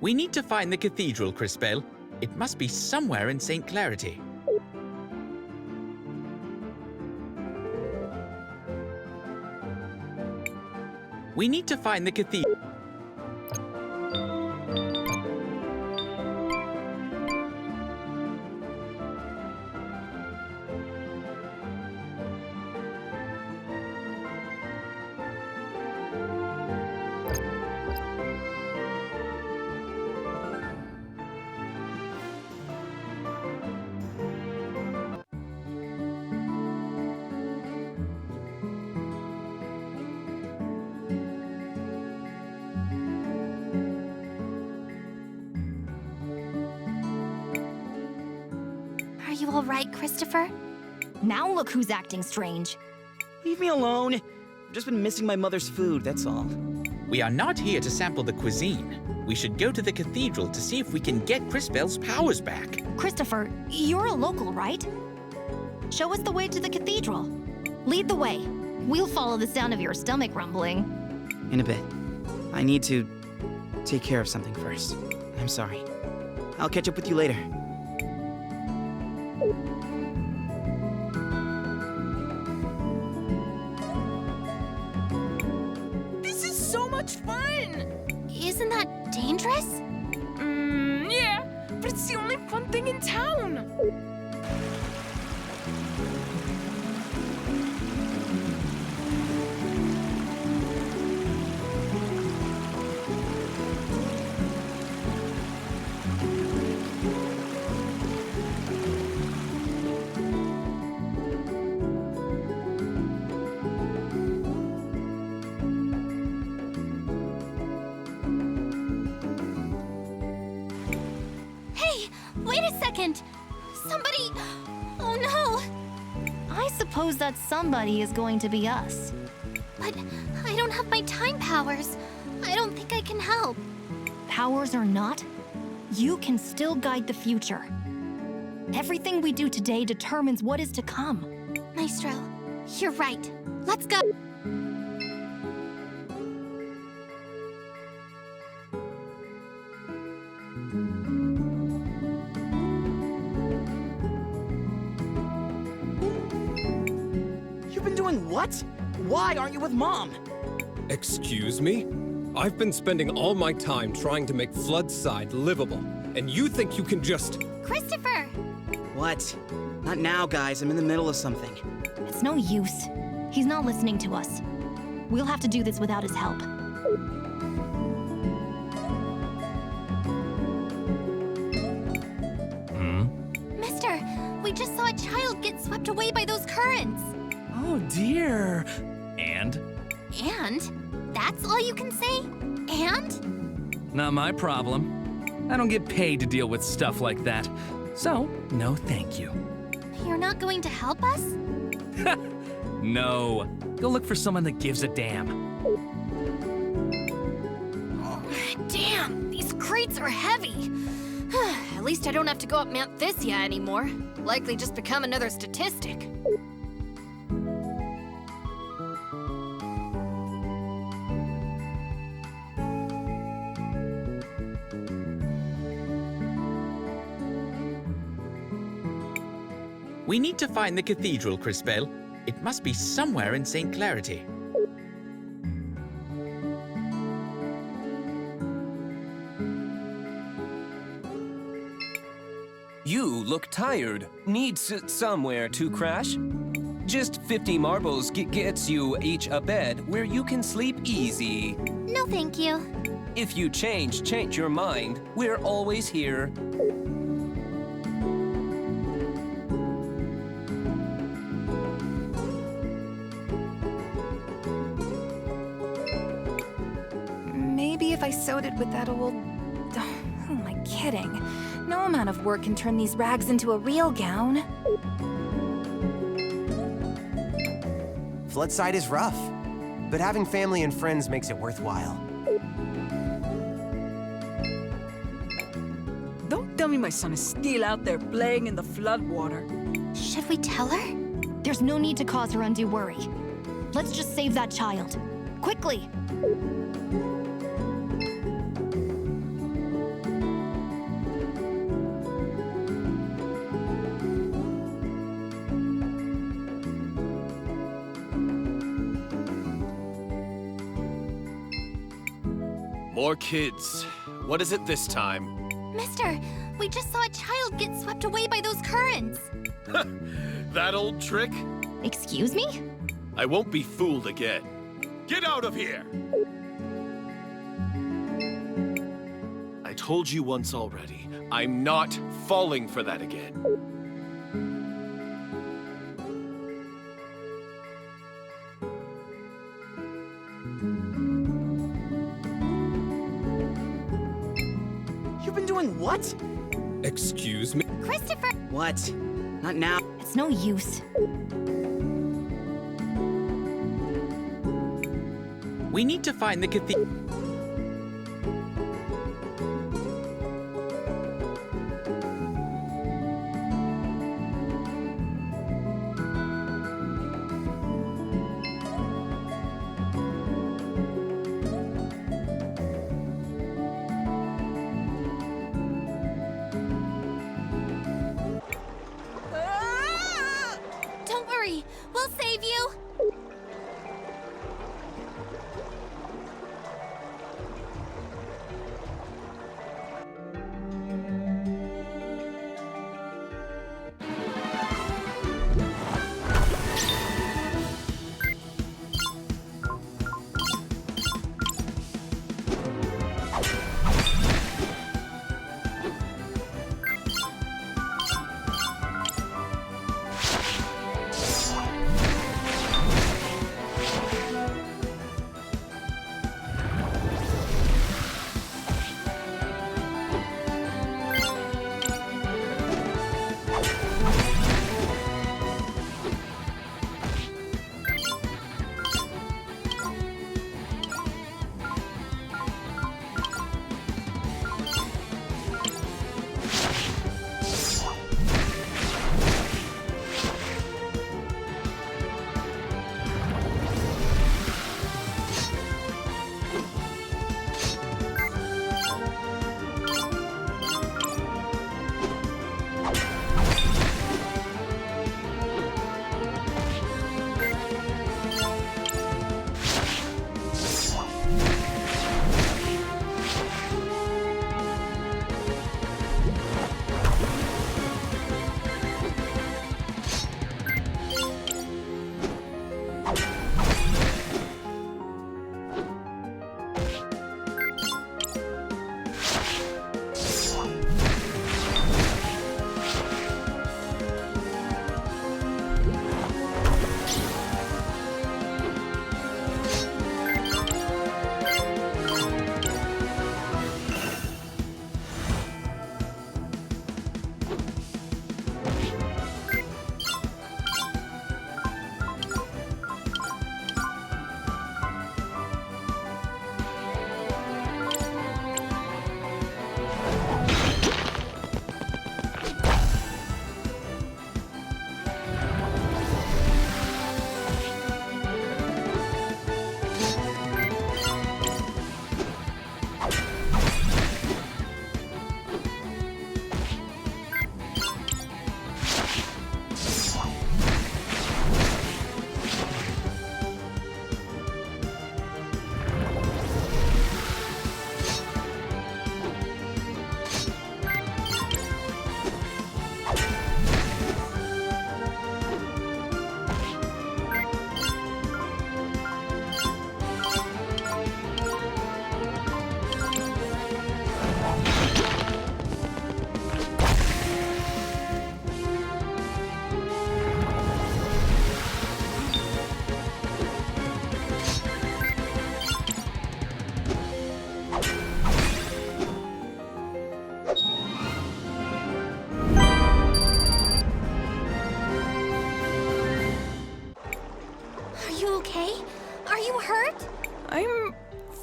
We need to find the cathedral, Crispell. It must be somewhere in St. Clarity. We need to find the cathedral. Are you all right, Christopher? Now look who's acting strange. Leave me alone. I've just been missing my mother's food, that's all. We are not here to sample the cuisine. We should go to the cathedral to see if we can get Crispell's powers back. Christopher, you're a local, right? Show us the way to the cathedral. Lead the way. We'll follow the sound of your stomach rumbling. In a bit. I need to take care of something first. I'm sorry. I'll catch up with you later. This is so much fun! Isn't that dangerous? Yeah, but it's the only fun thing in town. Wait a second! Somebody... Oh no! I suppose that somebody is going to be us. But I don't have my time powers. I don't think I can help. Powers or not, you can still guide the future. Everything we do today determines what is to come. Maestro, you're right. Let's go! You've been doing what? Why aren't you with Mom? Excuse me? I've been spending all my time trying to make Floodside livable, and you think you can just... Christopher! What? Not now, guys. I'm in the middle of something. It's no use. He's not listening to us. We'll have to do this without his help. Mister, we just saw a child get swept away by those currents. Oh dear. And? And? That's all you can say? And? Not my problem. I don't get paid to deal with stuff like that. So, no thank you. You're not going to help us? No. Go look for someone that gives a damn. Oh, damn, these crates are heavy. At least I don't have to go up Mount Thysia anymore. Likely just become another statistic. We need to find the cathedral, Crispell. It must be somewhere in St. Clarity. You look tired. Needs somewhere to crash? Just 50 marbles gets you each a bed where you can sleep easy. No, thank you. If you change your mind, we're always here. Maybe if I sewed it with that old... Who am I kidding? No amount of work can turn these rags into a real gown. Floodside is rough, but having family and friends makes it worthwhile. Don't tell me my son is still out there playing in the floodwater. Should we tell her? There's no need to cause her undue worry. Let's just save that child. Quickly! More kids. What is it this time? Mister, we just saw a child get swept away by those currents. That old trick? Excuse me? I won't be fooled again. Get out of here! I told you once already, I'm not falling for that again. You've been doing what? Excuse me? Christopher! What? Not now. It's no use. We need to find the cathedral. Don't worry, we'll save you.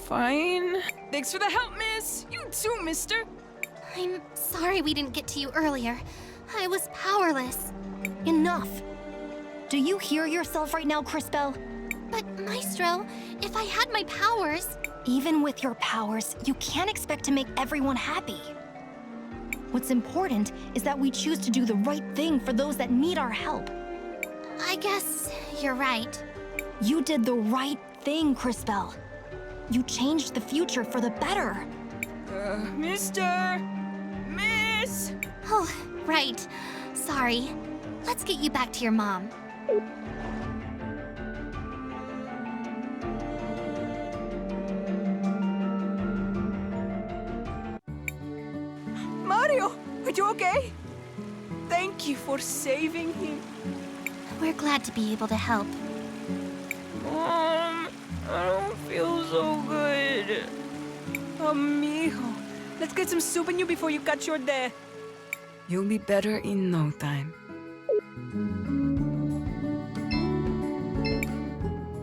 Fine. Thanks for the help, miss. You too, mister. I'm sorry we didn't get to you earlier. I was powerless. Enough. Do you hear yourself right now, Crisbell? But Maestro, if I had my powers... Even with your powers, you can't expect to make everyone happy. What's important is that we choose to do the right thing for those that need our help. I guess you're right. You did the right thing, Crisbell. You changed the future for the better. Mister! Miss! Oh, right. Sorry. Let's get you back to your mom. Mario, are you okay? Thank you for saving him. We're glad to be able to help. Mom, I don't feel so good. Amigo, let's get some soup in you before you catch your death. You'll be better in no time.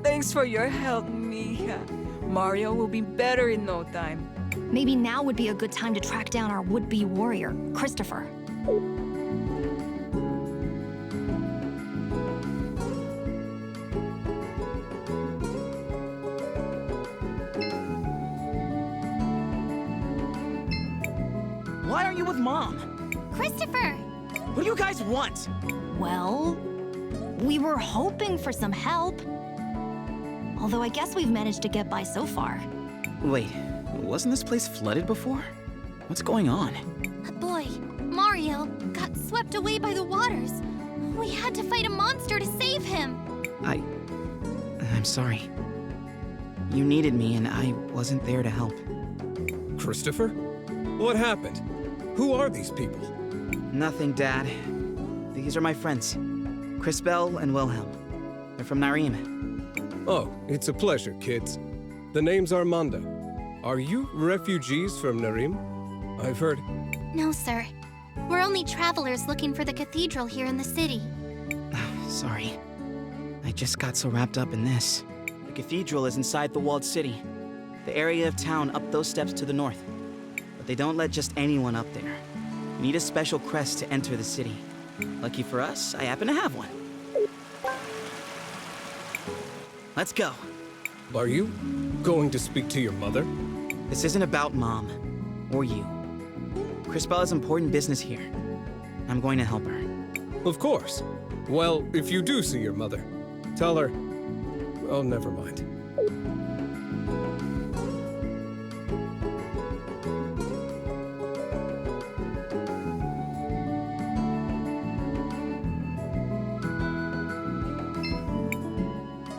Thanks for your help, mija. Mario will be better in no time. Maybe now would be a good time to track down our would-be warrior, Christopher. Why aren't you with Mom? Christopher! What do you guys want? Well, we were hoping for some help. Although I guess we've managed to get by so far. Wait, wasn't this place flooded before? What's going on? A boy, Mario, got swept away by the waters. We had to fight a monster to save him. I'm sorry. You needed me and I wasn't there to help. Christopher? What happened? Who are these people? Nothing, Dad. These are my friends, Crisbel and Wilhelm. They're from Narim. Oh, it's a pleasure, kids. The name's Armando. Are you refugees from Narim? I've heard... No, sir. We're only travelers looking for the cathedral here in the city. Sorry. I just got so wrapped up in this. The cathedral is inside the walled city. The area of town up those steps to the north. But they don't let just anyone up there. You need a special crest to enter the city. Lucky for us, I happen to have one. Let's go. Are you going to speak to your mother? This isn't about Mom. Or you. Crisbel has important business here. I'm going to help her. Of course. Well, if you do see your mother, tell her... Oh, never mind.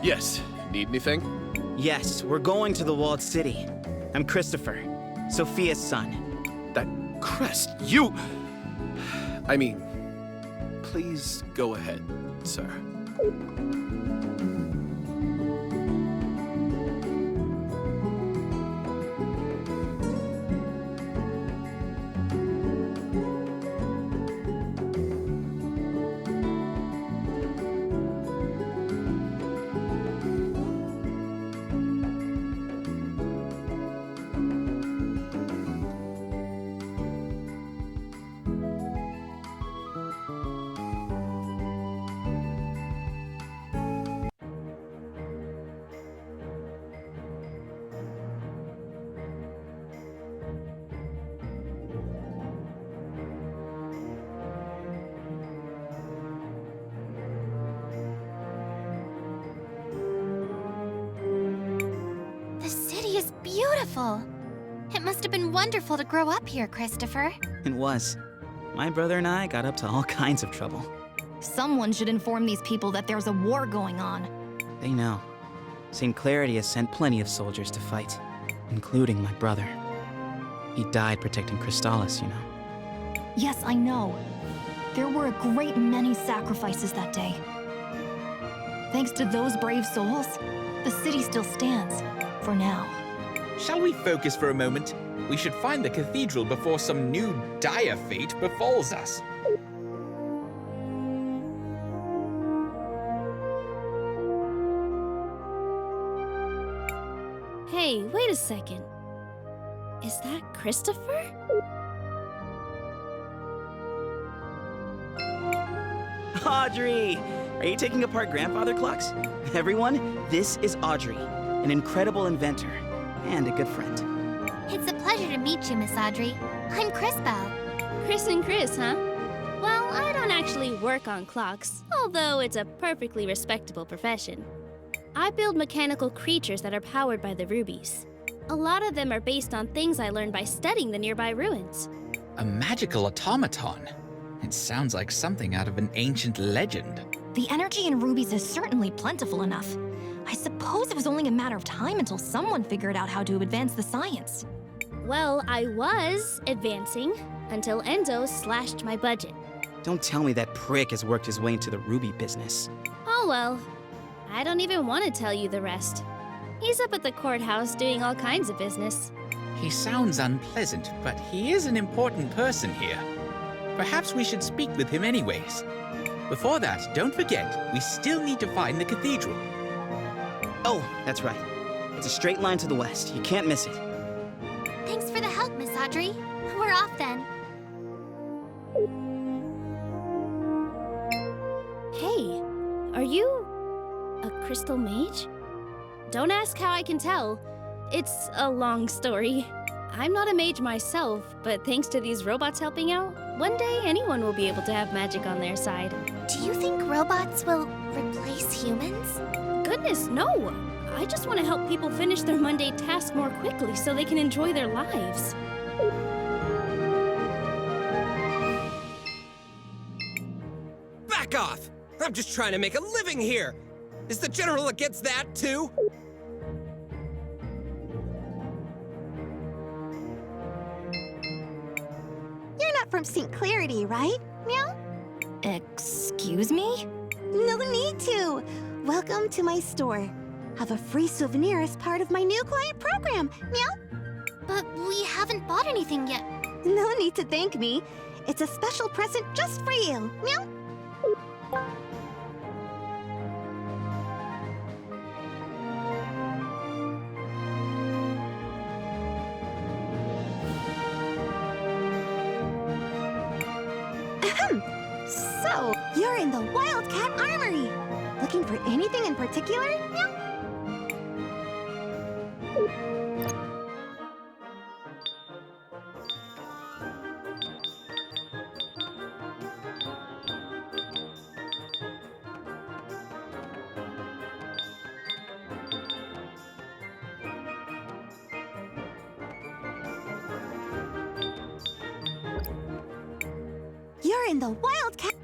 Yes. Need anything? Yes, we're going to the walled city. I'm Christopher, Sophia's son. That crest, you... I mean, please go ahead, sir. The city is beautiful. It must have been wonderful to grow up here, Christopher. It was. My brother and I got up to all kinds of trouble. Someone should inform these people that there's a war going on. They know. St. Clarity has sent plenty of soldiers to fight, including my brother. He died protecting Crystallis, you know. Yes, I know. There were a great many sacrifices that day. Thanks to those brave souls, the city still stands. For now. Shall we focus for a moment? We should find the cathedral before some new dire fate befalls us. Hey, wait a second. Is that Christopher? Audrey! Are you taking apart grandfather clocks? Everyone, this is Audrey, an incredible inventor and a good friend. It's a pleasure to meet you, Miss Audrey. I'm Crisbel. Chris and Cris, huh? Well, I don't actually work on clocks, although it's a perfectly respectable profession. I build mechanical creatures that are powered by the rubies. A lot of them are based on things I learned by studying the nearby ruins. A magical automaton. It sounds like something out of an ancient legend. The energy in rubies is certainly plentiful enough. I suppose it was only a matter of time until someone figured out how to advance the science. Well, I was advancing until Enzo slashed my budget. Don't tell me that prick has worked his way into the ruby business. Oh well, I don't even want to tell you the rest. He's up at the courthouse doing all kinds of business. He sounds unpleasant, but he is an important person here. Perhaps we should speak with him anyways. Before that, don't forget, we still need to find the cathedral. Oh, that's right. It's a straight line to the west. You can't miss it. Thanks for the help, Miss Audrey. We're off then. Hey, are you a crystal mage? Don't ask how I can tell. It's a long story. I'm not a mage myself, but thanks to these robots helping out, one day anyone will be able to have magic on their side. Do you think robots will replace humans? Goodness, no! I just want to help people finish their mundane tasks more quickly so they can enjoy their lives. Back off! I'm just trying to make a living here! Is the general against that, too? You're not from St. Clarity, right? Meow? Excuse me? No need to. Welcome to my store. Have a free souvenir as part of my new client program. Meow? But we haven't bought anything yet. No need to thank me. It's a special present just for you. Meow? So, you're in the Wildcat Armory. Looking for anything in particular? Meow? You're in the Wildcat...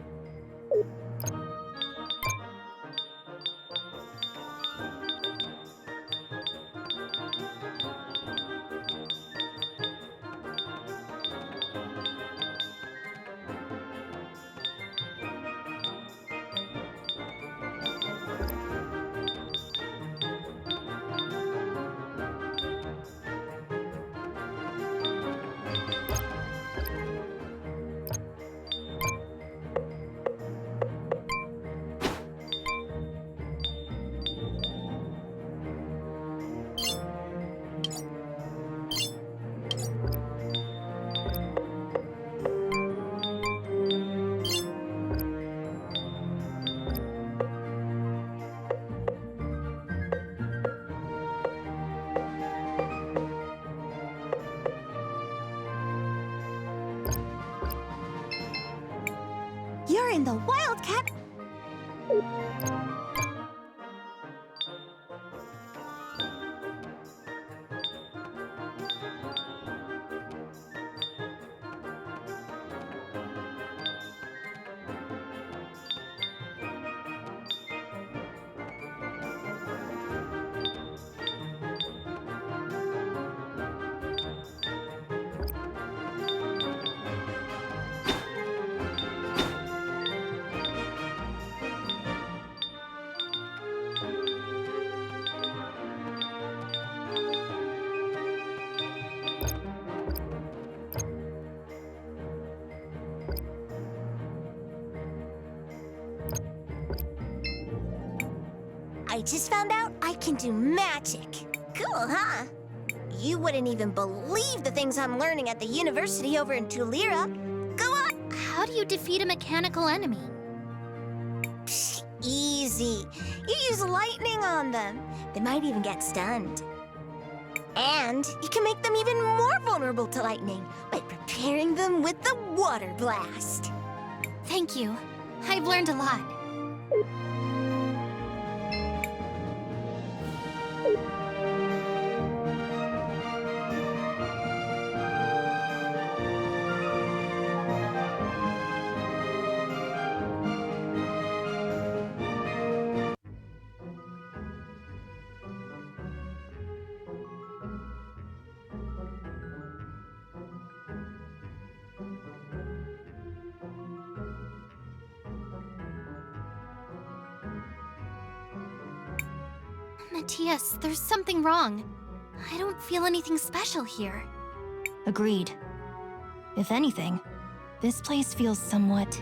You're in the Wildcat... I just found out I can do magic. Cool, huh? You wouldn't even believe the things I'm learning at the university over in TWRobs. Go on! How do you defeat a mechanical enemy? Psh, easy. You use lightning on them. They might even get stunned. And you can make them even more vulnerable to lightning by preparing them with the water blast. Thank you. I've learned a lot. Matthias, there's something wrong. I don't feel anything special here. Agreed. If anything, this place feels somewhat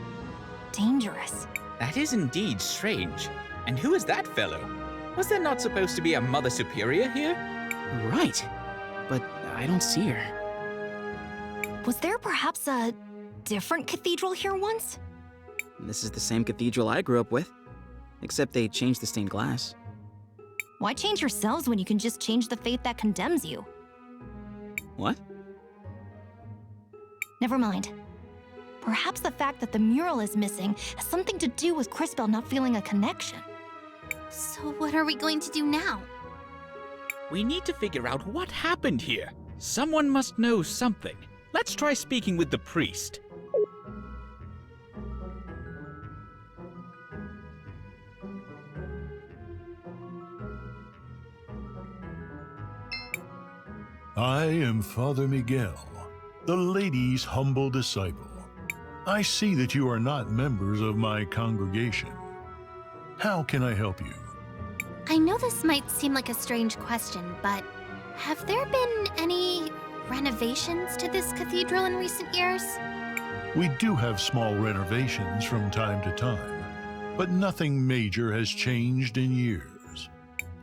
dangerous. That is indeed strange. And who is that fellow? Was there not supposed to be a Mother Superior here? Right. But I don't see her. Was there perhaps a different cathedral here once? This is the same cathedral I grew up with, except they changed the stained glass. Why change yourselves when you can just change the fate that condemns you? What? Never mind. Perhaps the fact that the mural is missing has something to do with Crisbell not feeling a connection. So what are we going to do now? We need to figure out what happened here. Someone must know something. Let's try speaking with the priest. I am Father Miguel, the lady's humble disciple. I see that you are not members of my congregation. How can I help you? I know this might seem like a strange question, but have there been any renovations to this cathedral in recent years? We do have small renovations from time to time, but nothing major has changed in years.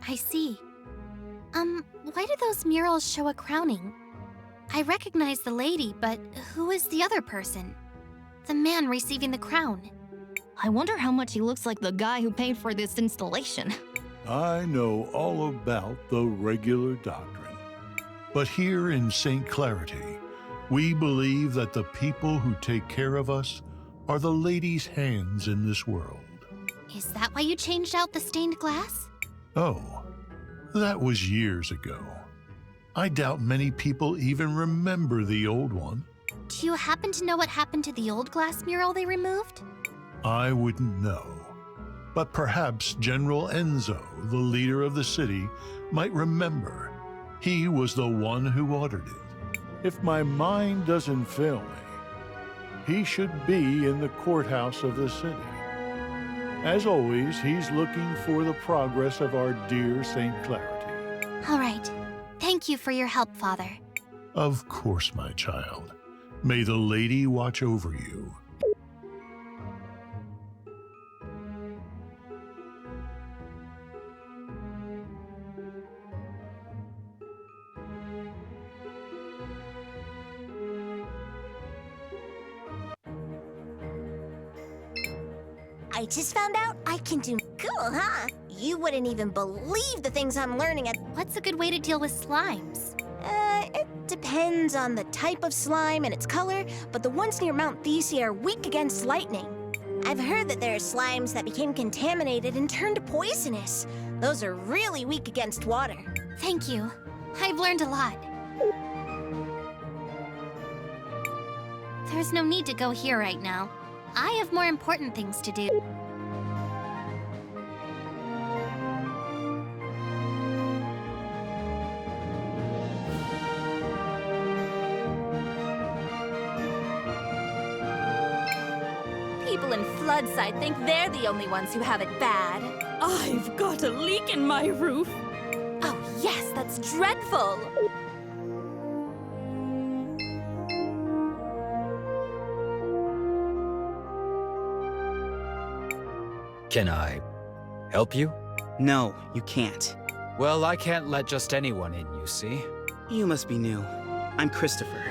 I see. Why do those murals show a crowning? I recognize the lady, but who is the other person? The man receiving the crown. I wonder how much he looks like the guy who paid for this installation. I know all about the regular doctrine. But here in St. Clarity, we believe that the people who take care of us are the lady's hands in this world. Is that why you changed out the stained glass? Oh, that was years ago. I doubt many people even remember the old one. Do you happen to know what happened to the old glass mural they removed? I wouldn't know. But perhaps General Enzo, the leader of the city, might remember. He was the one who ordered it. If my mind doesn't fail me, he should be in the courthouse of the city. As always, he's looking for the progress of our dear St. Clarity. All right. Thank you for your help, Father. Of course, my child. May the lady watch over you. I just found out I can do cool, huh? You wouldn't even believe the things I'm learning at... What's a good way to deal with slimes? It depends on the type of slime and its color, but the ones near Mount Thesia are weak against lightning. I've heard that there are slimes that became contaminated and turned poisonous. Those are really weak against water. Thank you. I've learned a lot. There's no need to go here right now. I have more important things to do. People in Floodside think they're the only ones who have it bad. I've got a leak in my roof. Oh yes, that's dreadful. Can I help you? No, you can't. Well, I can't let just anyone in, you see. You must be new. I'm Christopher.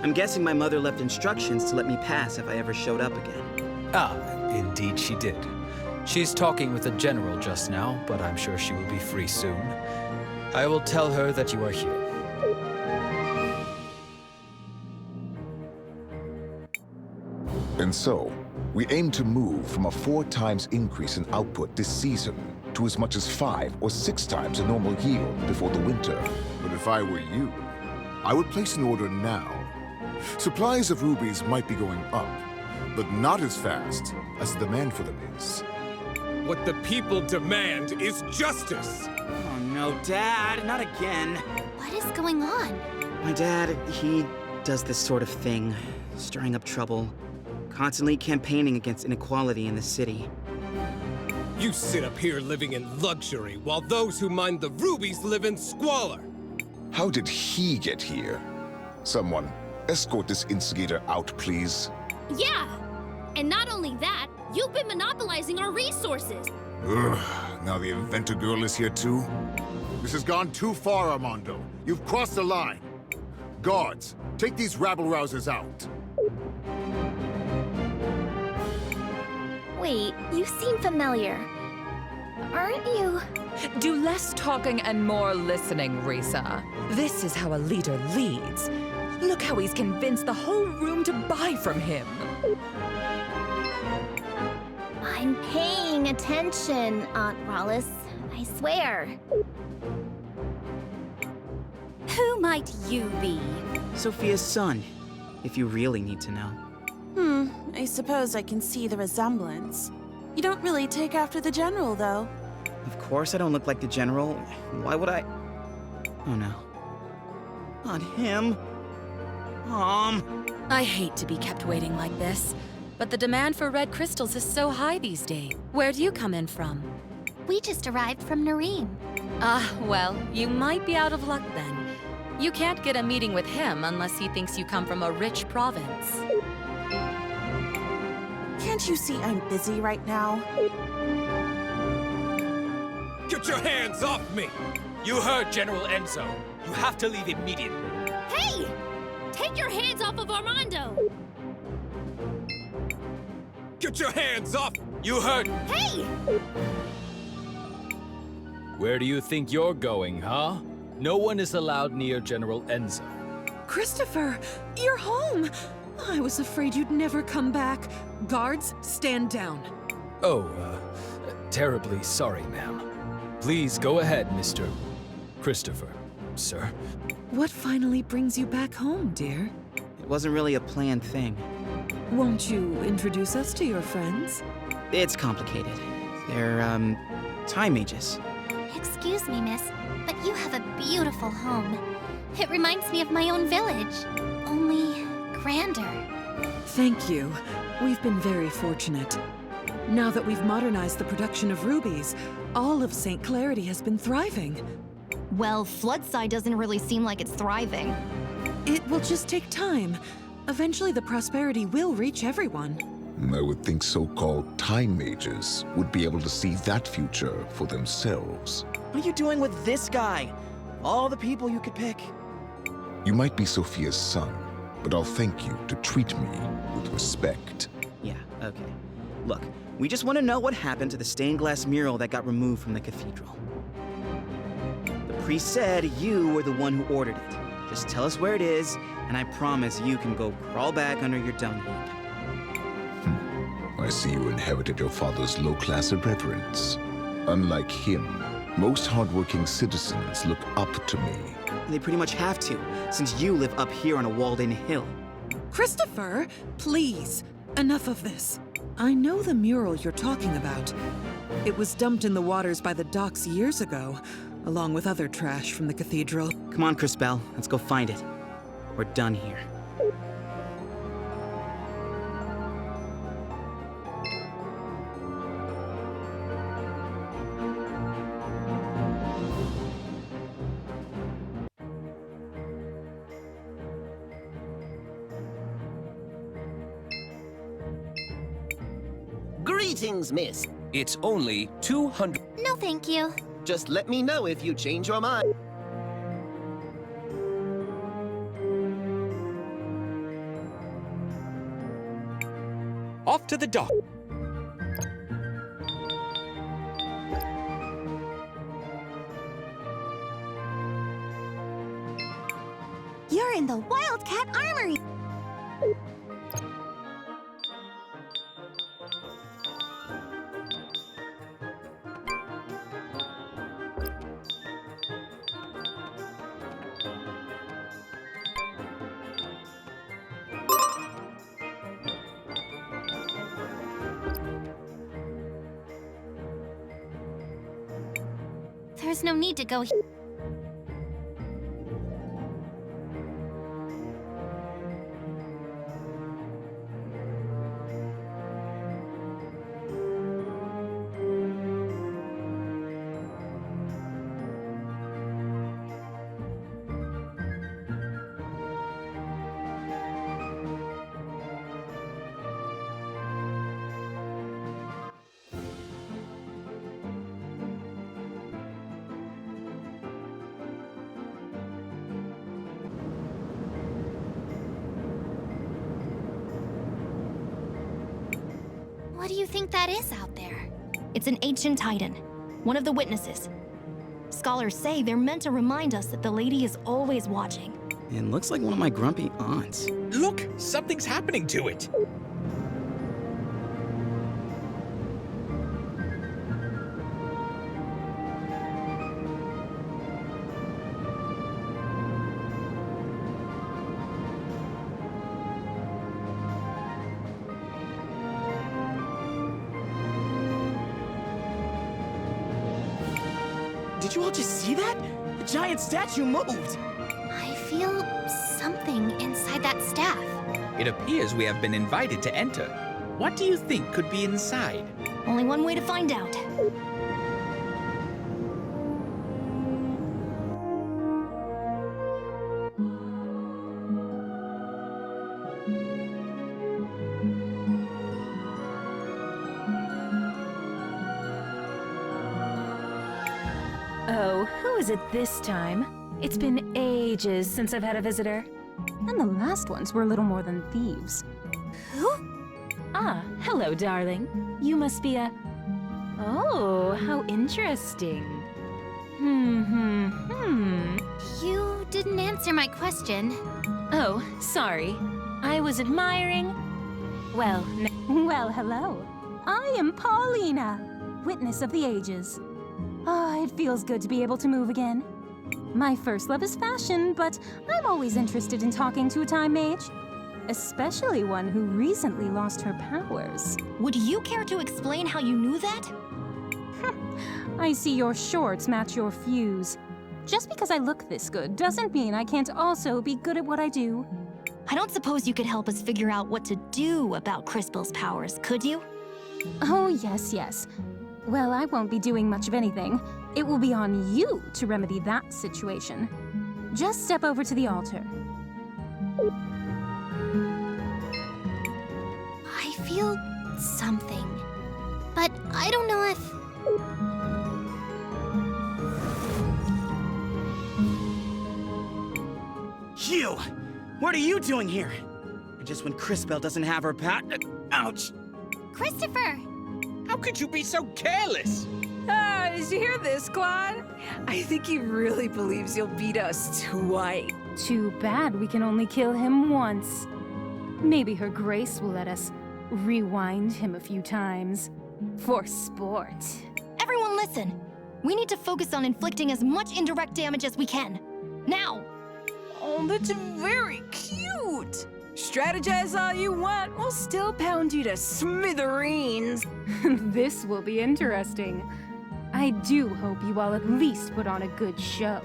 I'm guessing my mother left instructions to let me pass if I ever showed up again. Ah, indeed she did. She's talking with the general just now, but I'm sure she will be free soon. I will tell her that you are here. And so, we aim to move from a 4 times increase in output this season to as much as 5 or 6 times a normal yield before the winter. But if I were you, I would place an order now. Supplies of rubies might be going up, but not as fast as the demand for them is. What the people demand is justice! Oh no, Dad, not again. What is going on? My dad, he does this sort of thing, stirring up trouble, constantly campaigning against inequality in the city. You sit up here living in luxury, while those who mine the rubies live in squalor. How did he get here? Someone, escort this instigator out, please. Yeah! And not only that, you've been monopolizing our resources. Ugh, now the inventor girl is here too? This has gone too far, Armando. You've crossed the line. Guards, take these rabble-rousers out. Wait, you seem familiar. Aren't you? Do less talking and more listening, Risa. This is how a leader leads. Look how he's convinced the whole room to buy from him. I'm paying attention, Aunt Wallace. I swear. Who might you be? Sophia's son, if you really need to know. I suppose I can see the resemblance. You don't really take after the general, though. Of course I don't look like the general. Why would I? Oh no. Not him. I hate to be kept waiting like this, but the demand for red crystals is so high these days. Where do you come in from? We just arrived from Nareem. Well, you might be out of luck then. You can't get a meeting with him unless he thinks you come from a rich province. Can't you see I'm busy right now? Get your hands off me! You heard General Enzo. You have to leave immediately. Hey! Take your hands off of Armando! Get your hands off! You heard! Hey! Where do you think you're going, huh? No one is allowed near General Enzo. Christopher, you're home! I was afraid you'd never come back. Guards, stand down. Oh, terribly sorry, ma'am. Please go ahead, Mr. Christopher, sir. What finally brings you back home, dear? It wasn't really a planned thing. Won't you introduce us to your friends? It's complicated. They're, time mages. Excuse me, miss, but you have a beautiful home. It reminds me of my own village, only grander. Thank you. We've been very fortunate. Now that we've modernized the production of rubies, all of St. Clarity has been thriving. Well, Floodside doesn't really seem like it's thriving. It will just take time. Eventually the prosperity will reach everyone. I would think so-called time mages would be able to see that future for themselves. What are you doing with this guy? All the people you could pick. You might be Sophia's son, but I'll thank you to treat me with respect. Yeah, okay. Look, we just want to know what happened to the stained glass mural that got removed from the cathedral. The priest said you were the one who ordered it. Just tell us where it is, and I promise you can go crawl back under your dung heap. I see you inherited your father's low-class irreverence. Unlike him, most hardworking citizens look up to me. They pretty much have to, since you live up here on a walled-in hill. Christopher, please, enough of this. I know the mural you're talking about. It was dumped in the waters by the docks years ago, along with other trash from the cathedral. Come on, Crispell, let's go find it. We're done here. Greetings, miss. It's only 200. No, thank you. Just let me know if you change your mind. Off to the dock. You're in the Wildcat Armory. There's no need to go here. What do you think that is out there? It's an ancient titan, one of the witnesses. Scholars say they're meant to remind us that the lady is always watching. It looks like one of my grumpy aunts. Look, something's happening to it. Did you all just see that? The giant statue moved! I feel something inside that staff. It appears we have been invited to enter. What do you think could be inside? Only one way to find out. Oh, who is it this time? It's been ages since I've had a visitor. And the last ones were little more than thieves. Who? Ah, hello, darling. You must be a... Oh, how interesting. You didn't answer my question. Oh, sorry. I was admiring... Well, hello. I am Paulina, witness of the ages. Ah, it feels good to be able to move again. My first love is fashion, but I'm always interested in talking to a time mage. Especially one who recently lost her powers. Would you care to explain how you knew that? I see your shorts match your fuse. Just because I look this good doesn't mean I can't also be good at what I do. I don't suppose you could help us figure out what to do about Crispel's powers, could you? Oh, yes. Well, I won't be doing much of anything. It will be on you to remedy that situation. Just step over to the altar. I feel something, but I don't know if... You! What are you doing here? Just when Crispel doesn't have her ouch! Christopher! How could you be so careless? Did you hear this, Claude? I think he really believes you'll beat us twice. Too bad we can only kill him once. Maybe her grace will let us rewind him a few times. For sport. Everyone listen! We need to focus on inflicting as much indirect damage as we can. Now! Oh, that's very cute! Strategize all you want, we'll still pound you to smithereens. This will be interesting. I do hope you all at least put on a good show.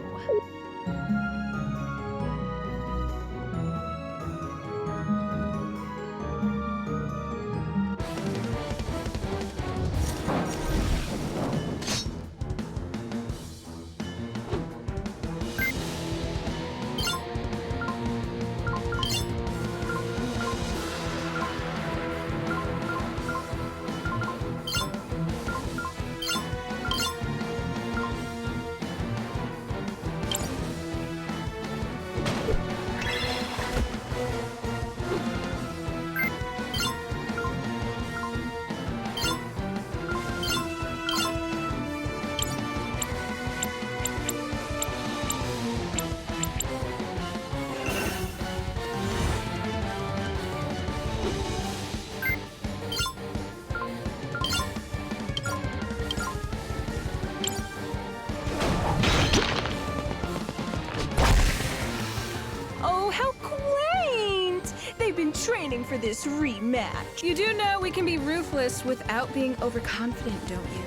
Training for this rematch. You do know we can be ruthless without being overconfident, don't you?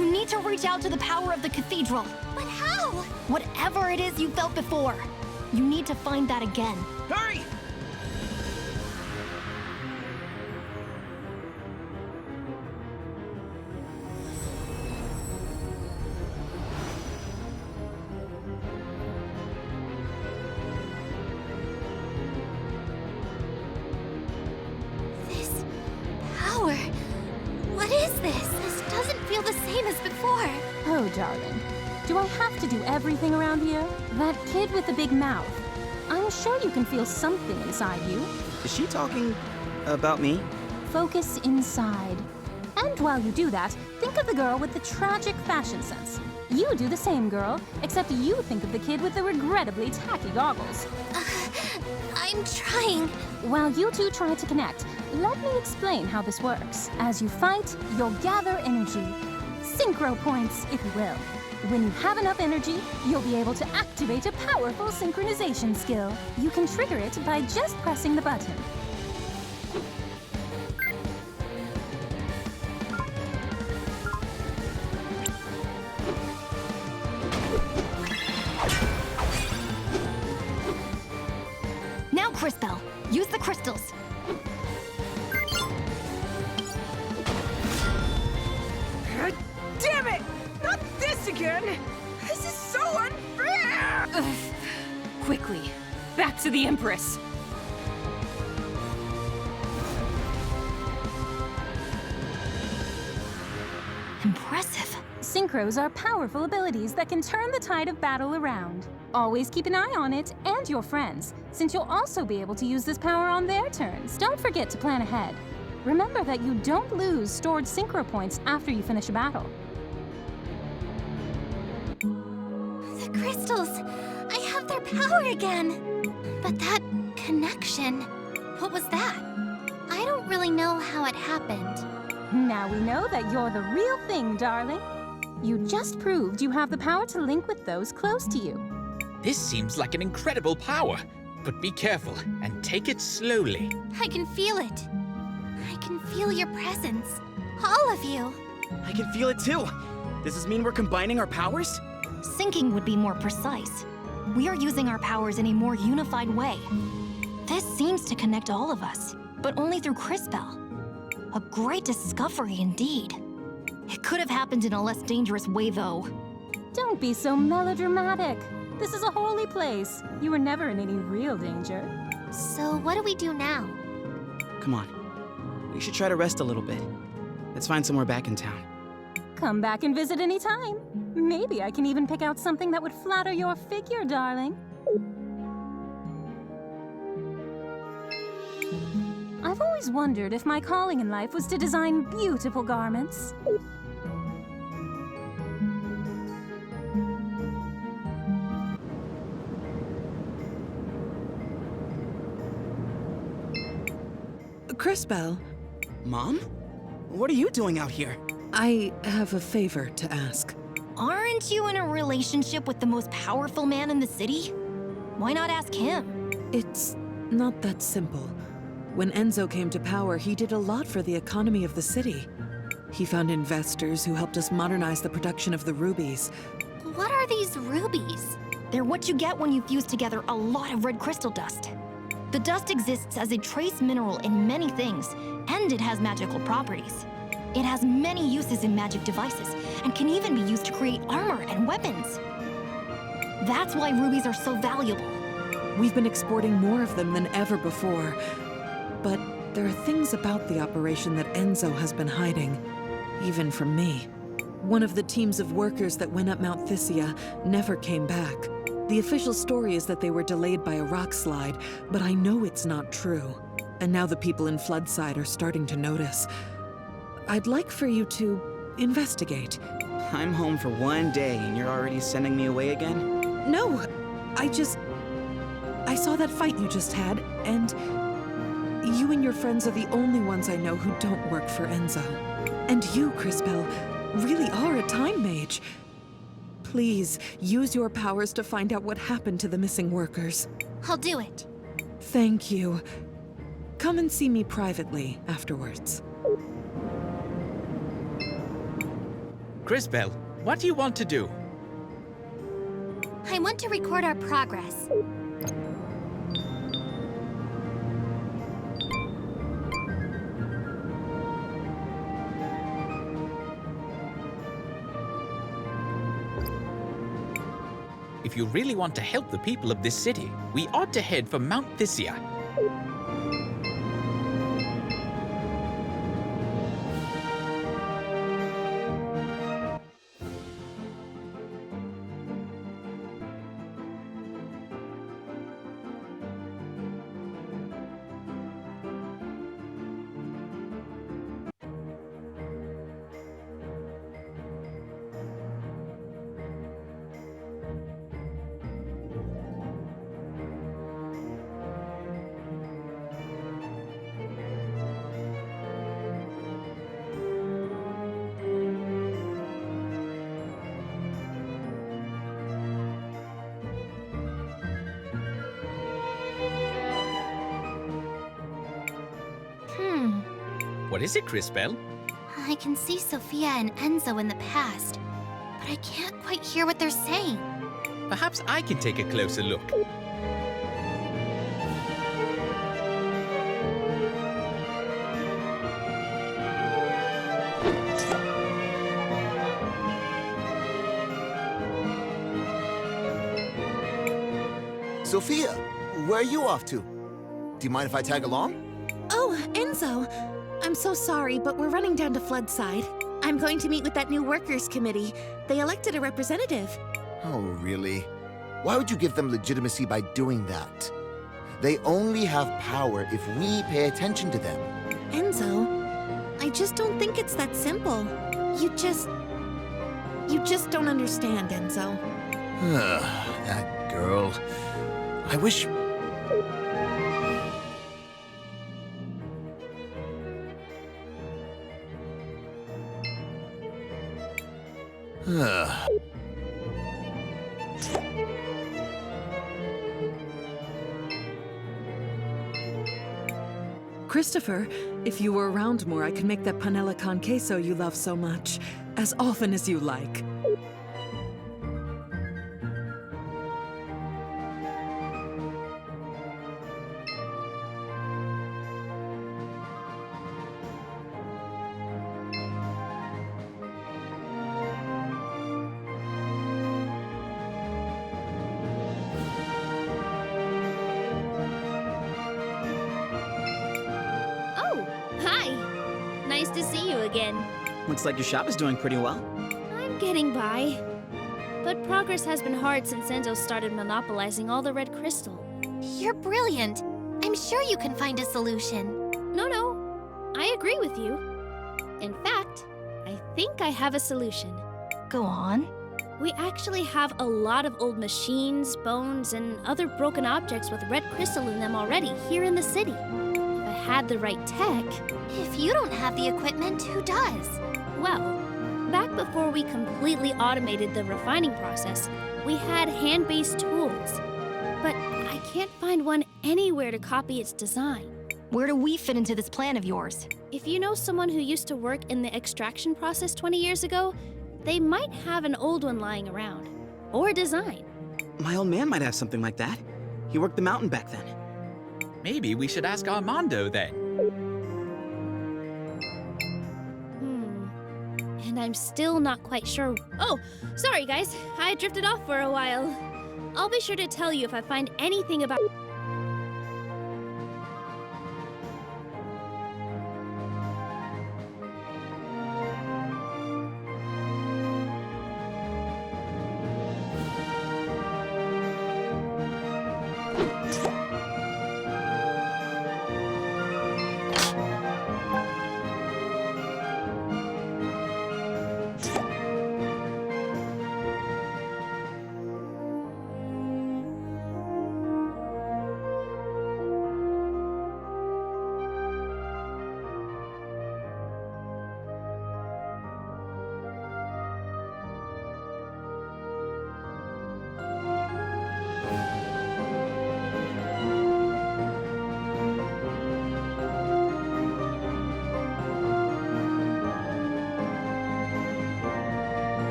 You need to reach out to the power of the cathedral. But how? Whatever it is you felt before, you need to find that again. Hurry! This power. What is this? This doesn't feel the same as before. Oh, darling. Do I have to do everything around here? That kid with the big mouth. I'm sure you can feel something inside you. Is she talking about me? Focus inside. And while you do that, think of the girl with the tragic fashion sense. You do the same, girl, except you think of the kid with the regrettably tacky goggles. I'm trying. While you two try to connect, let me explain how this works. As you fight, you'll gather energy. Synchro points, if you will. When you have enough energy, you'll be able to activate a powerful synchronization skill. You can trigger it by just pressing the button. Now, Crispell, use the crystals. God damn it! Not this again! This is so unfair! Ugh. Quickly, back to the Empress. Impressive. Synchros are powerful abilities that can turn the tide of battle around. Always keep an eye on it and your friends, since you'll also be able to use this power on their turns. Don't forget to plan ahead. Remember that you don't lose stored synchro points after you finish a battle. The crystals. I have their power again. But that connection. What was that? I don't really know how it happened. Now we know that you're the real thing, darling. You just proved you have the power to link with those close to you. This seems like an incredible power, but be careful and take it slowly. I can feel it. I can feel your presence. All of you. I can feel it too. Does this mean we're combining our powers? Syncing would be more precise. We are using our powers in a more unified way. This seems to connect all of us, but only through Crispell. A great discovery indeed. It could have happened in a less dangerous way, though. Don't be so melodramatic. This is a holy place. You were never in any real danger. So what do we do now? Come on. We should try to rest a little bit. Let's find somewhere back in town. Come back and visit any time. Maybe I can even pick out something that would flatter your figure, darling. I've always wondered if my calling in life was to design beautiful garments. Crispell. Mom? What are you doing out here? I have a favor to ask. Aren't you in a relationship with the most powerful man in the city? Why not ask him? It's not that simple. When Enzo came to power, he did a lot for the economy of the city. He found investors who helped us modernize the production of the rubies. What are these rubies? They're what you get when you fuse together a lot of red crystal dust. The dust exists as a trace mineral in many things, and it has magical properties. It has many uses in magic devices, and can even be used to create armor and weapons. That's why rubies are so valuable. We've been exporting more of them than ever before. But there are things about the operation that Enzo has been hiding, even from me. One of the teams of workers that went up Mount Thysia never came back. The official story is that they were delayed by a rock slide, but I know it's not true. And now the people in Floodside are starting to notice. I'd like for you to investigate. I'm home for one day and you're already sending me away again? No, I saw that fight you just had, and you and your friends are the only ones I know who don't work for Enzo. And you, Crispell, really are a time mage. Please, use your powers to find out what happened to the missing workers. I'll do it. Thank you. Come and see me privately afterwards. Crisbell, what do you want to do? I want to record our progress. If you really want to help the people of this city, we ought to head for Mount Thysia. What is it, Crisbell? I can see Sophia and Enzo in the past, but I can't quite hear what they're saying. Perhaps I can take a closer look. Sophia, where are you off to? Do you mind if I tag along? Oh, Enzo. I'm so sorry, but we're running down to Floodside. I'm going to meet with that new workers' committee. They elected a representative. Oh, really? Why would you give them legitimacy by doing that? They only have power if we pay attention to them. Enzo, I just don't think it's that simple. You just don't understand, Enzo. That girl. I wish... Christopher, if you were around more, I could make that panela con queso you love so much, as often as you like. Nice to see you again. Looks like your shop is doing pretty well. I'm getting by. But progress has been hard since Enzo started monopolizing all the red crystal. You're brilliant. I'm sure you can find a solution. No. I agree with you. In fact, I think I have a solution. Go on. We actually have a lot of old machines, bones, and other broken objects with red crystal in them already here in the city. If I had the right tech... If you don't have the equipment, who does? Well, back before we completely automated the refining process, we had hand-based tools. But I can't find one anywhere to copy its design. Where do we fit into this plan of yours? If you know someone who used to work in the extraction process 20 years ago, they might have an old one lying around. Or a design. My old man might have something like that. He worked the mountain back then. Maybe we should ask Armando then. And I'm still not quite sure. Oh, sorry guys, I drifted off for a while. I'll be sure to tell you if I find anything about...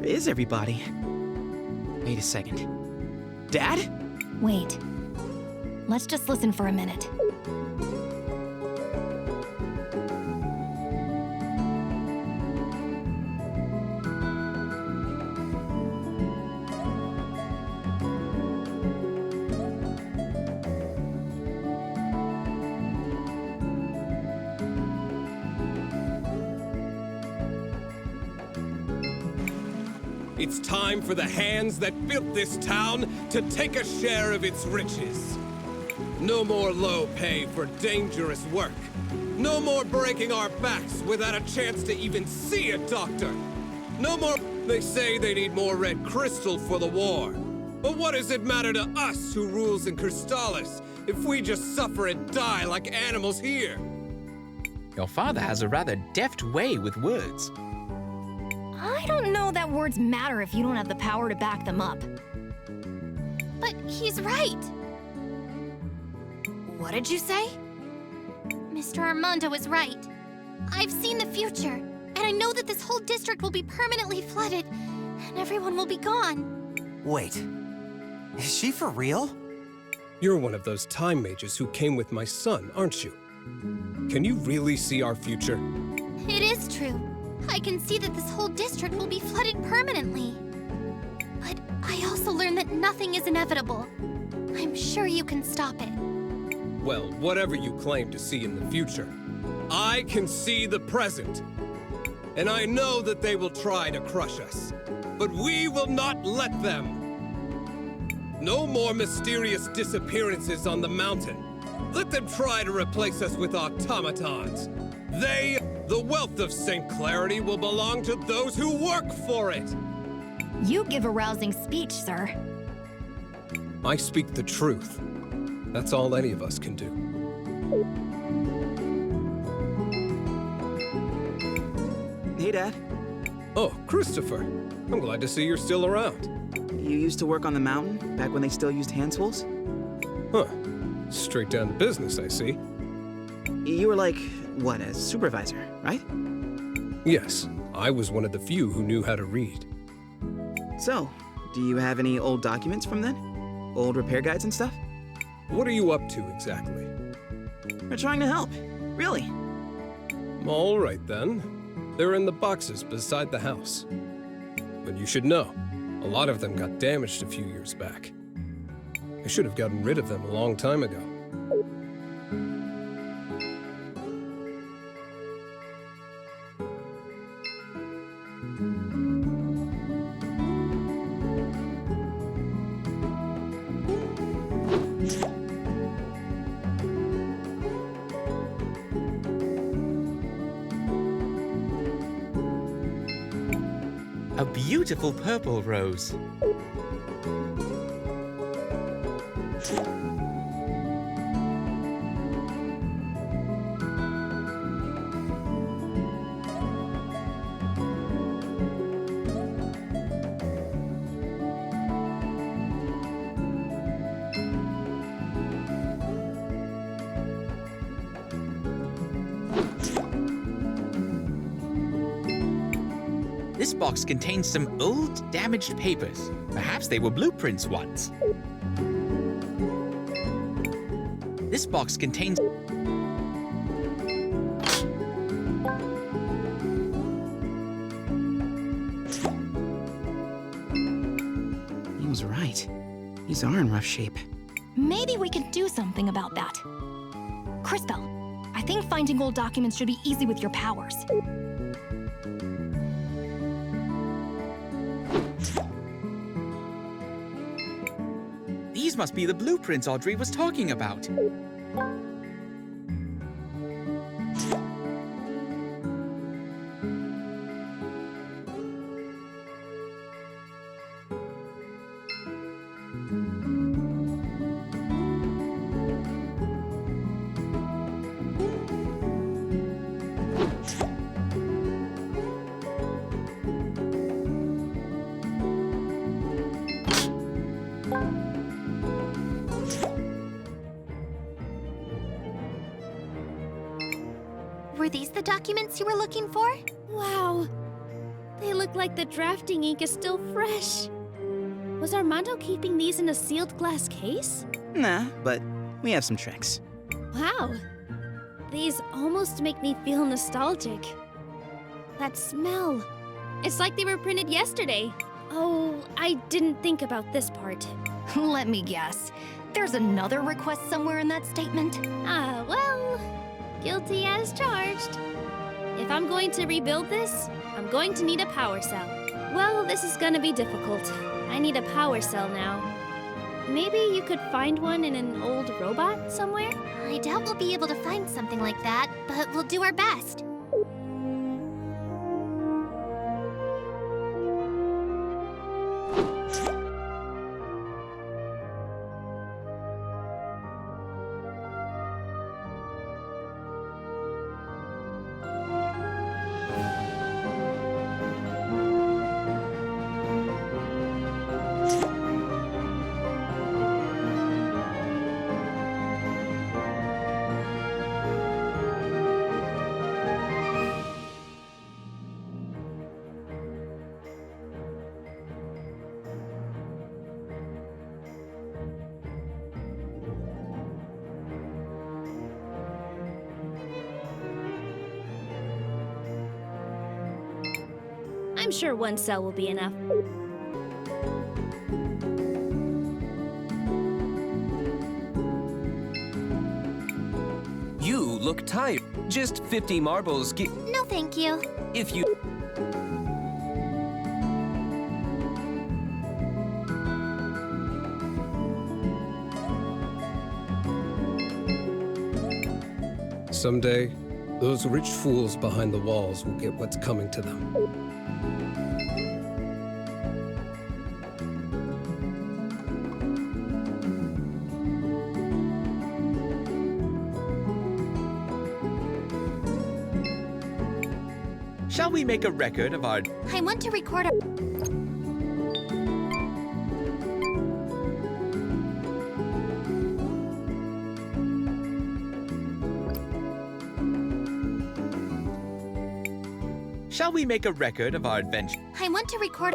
is everybody? Wait a second. Dad? Wait. Let's just listen for a minute. It's time for the hands that built this town to take a share of its riches. No more low pay for dangerous work. No more breaking our backs without a chance to even see a doctor. No more... They say they need more red crystal for the war. But what does it matter to us who rules in Crystallis if we just suffer and die like animals here? Your father has a rather deft way with words. I don't know that words matter if you don't have the power to back them up. But he's right. What did you say? Mr. Armando is right. I've seen the future, and I know that this whole district will be permanently flooded, and everyone will be gone. Wait, is she for real? You're one of those time mages who came with my son, aren't you? Can you really see our future? It is true. I can see that this whole district will be flooded permanently. But I also learned that nothing is inevitable. I'm sure you can stop it. Well, whatever you claim to see in the future, I can see the present. And I know that they will try to crush us, but we will not let them. No more mysterious disappearances on the mountain. Let them try to replace us with automatons. The wealth of St. Clarity will belong to those who work for it. You give a rousing speech, sir. I speak the truth. That's all any of us can do. Hey, Dad. Oh, Christopher. I'm glad to see you're still around. You used to work on the mountain, back when they still used hand tools? Huh. Straight down to business, I see. You were like, what, a supervisor, right? Yes, I was one of the few who knew how to read. So, do you have any old documents from then? Old repair guides and stuff? What are you up to, exactly? We're trying to help, really. All right, then. They're in the boxes beside the house. But you should know, a lot of them got damaged a few years back. I should have gotten rid of them a long time ago. A beautiful purple rose. This box contains some old, damaged papers. Perhaps they were blueprints once. This box contains... He was right. These are in rough shape. Maybe we could do something about that. Crispell, I think finding old documents should be easy with your powers. These must be the blueprints Audrey was talking about. Were these the documents you were looking for? Wow. They look like the drafting ink is still fresh. Was Armando keeping these in a sealed glass case? Nah, but we have some tricks. Wow. These almost make me feel nostalgic. That smell. It's like they were printed yesterday. Oh, I didn't think about this part. Let me guess. There's another request somewhere in that statement? Ah, well, guilty as charged. If I'm going to rebuild this, I'm going to need a power cell. Well, this is gonna be difficult. I need a power cell now. Maybe you could find one in an old robot somewhere? I doubt we'll be able to find something like that, but we'll do our best. I'm sure one cell will be enough. You look tired. Just 50 marbles No, thank you. if you... Someday, those rich fools behind the walls will get what's coming to them. Shall we make a record of our... I want to record a... Shall we make a record of our adventure? I want to record...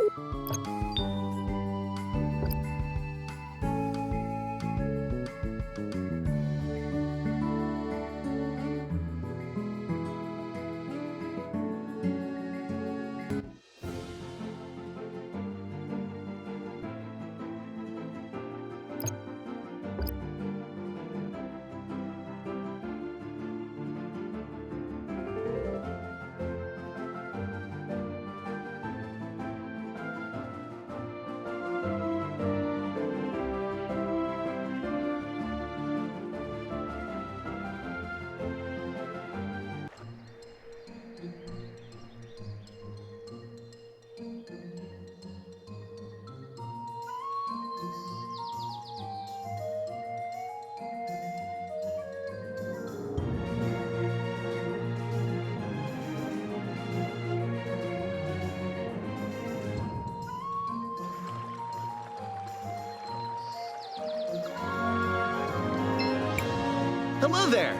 Hello there!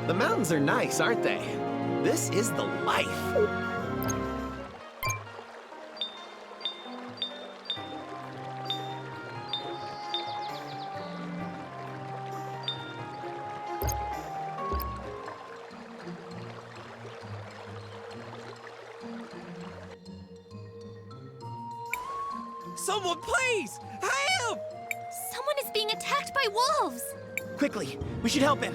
The mountains are nice, aren't they? This is the life. Someone, please! Help! Someone is being attacked by wolves! Quickly, we should help him.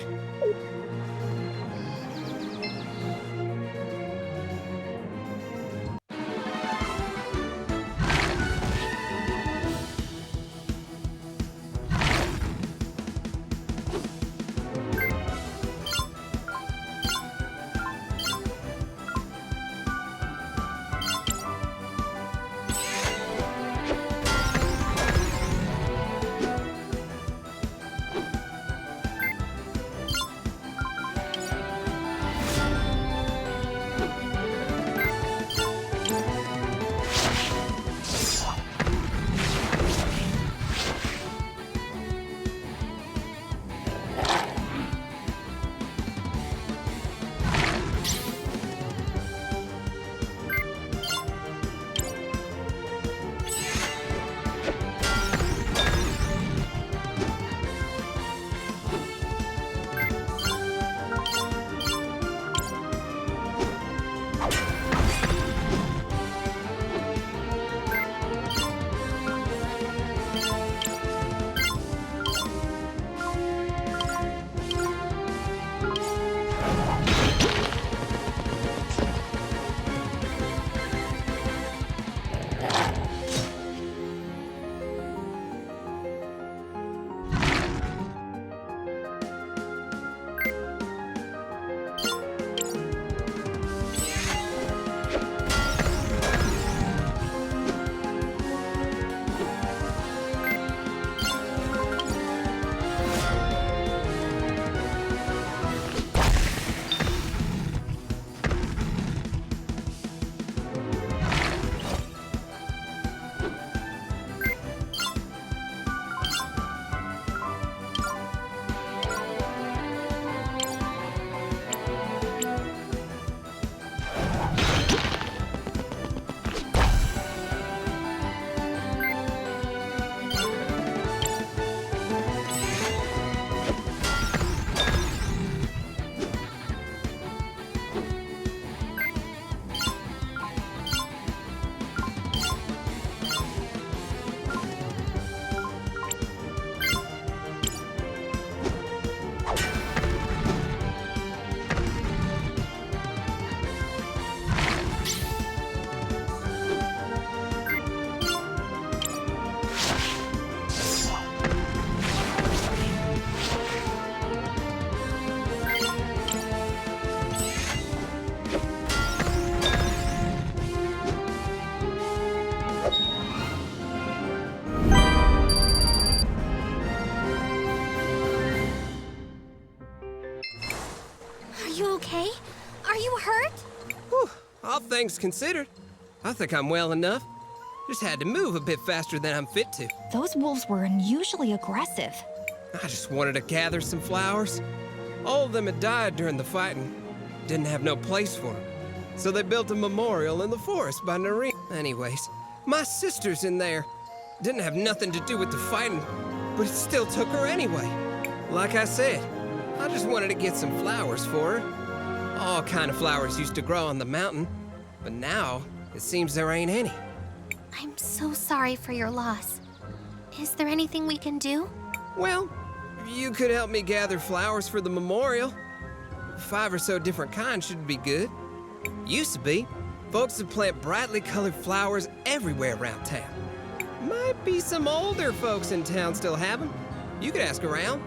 All things considered, I think I'm well enough. Just had to move a bit faster than I'm fit to. Those wolves were unusually aggressive. I just wanted to gather some flowers. All of them had died during the fighting. Didn't have no place for them. So they built a memorial in the forest by Nareen. Anyways, my sister's in there. Didn't have nothing to do with the fighting, but it still took her anyway. Like I said, I just wanted to get some flowers for her. All kind of flowers used to grow on the mountain, but now it seems there ain't any. I'm so sorry for your loss. Is there anything we can do? Well, you could help me gather flowers for the memorial. 5 or so different kinds should be good. Used to be. Folks would plant brightly colored flowers everywhere around town. Might be some older folks in town still have them. You could ask around.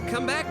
Come back.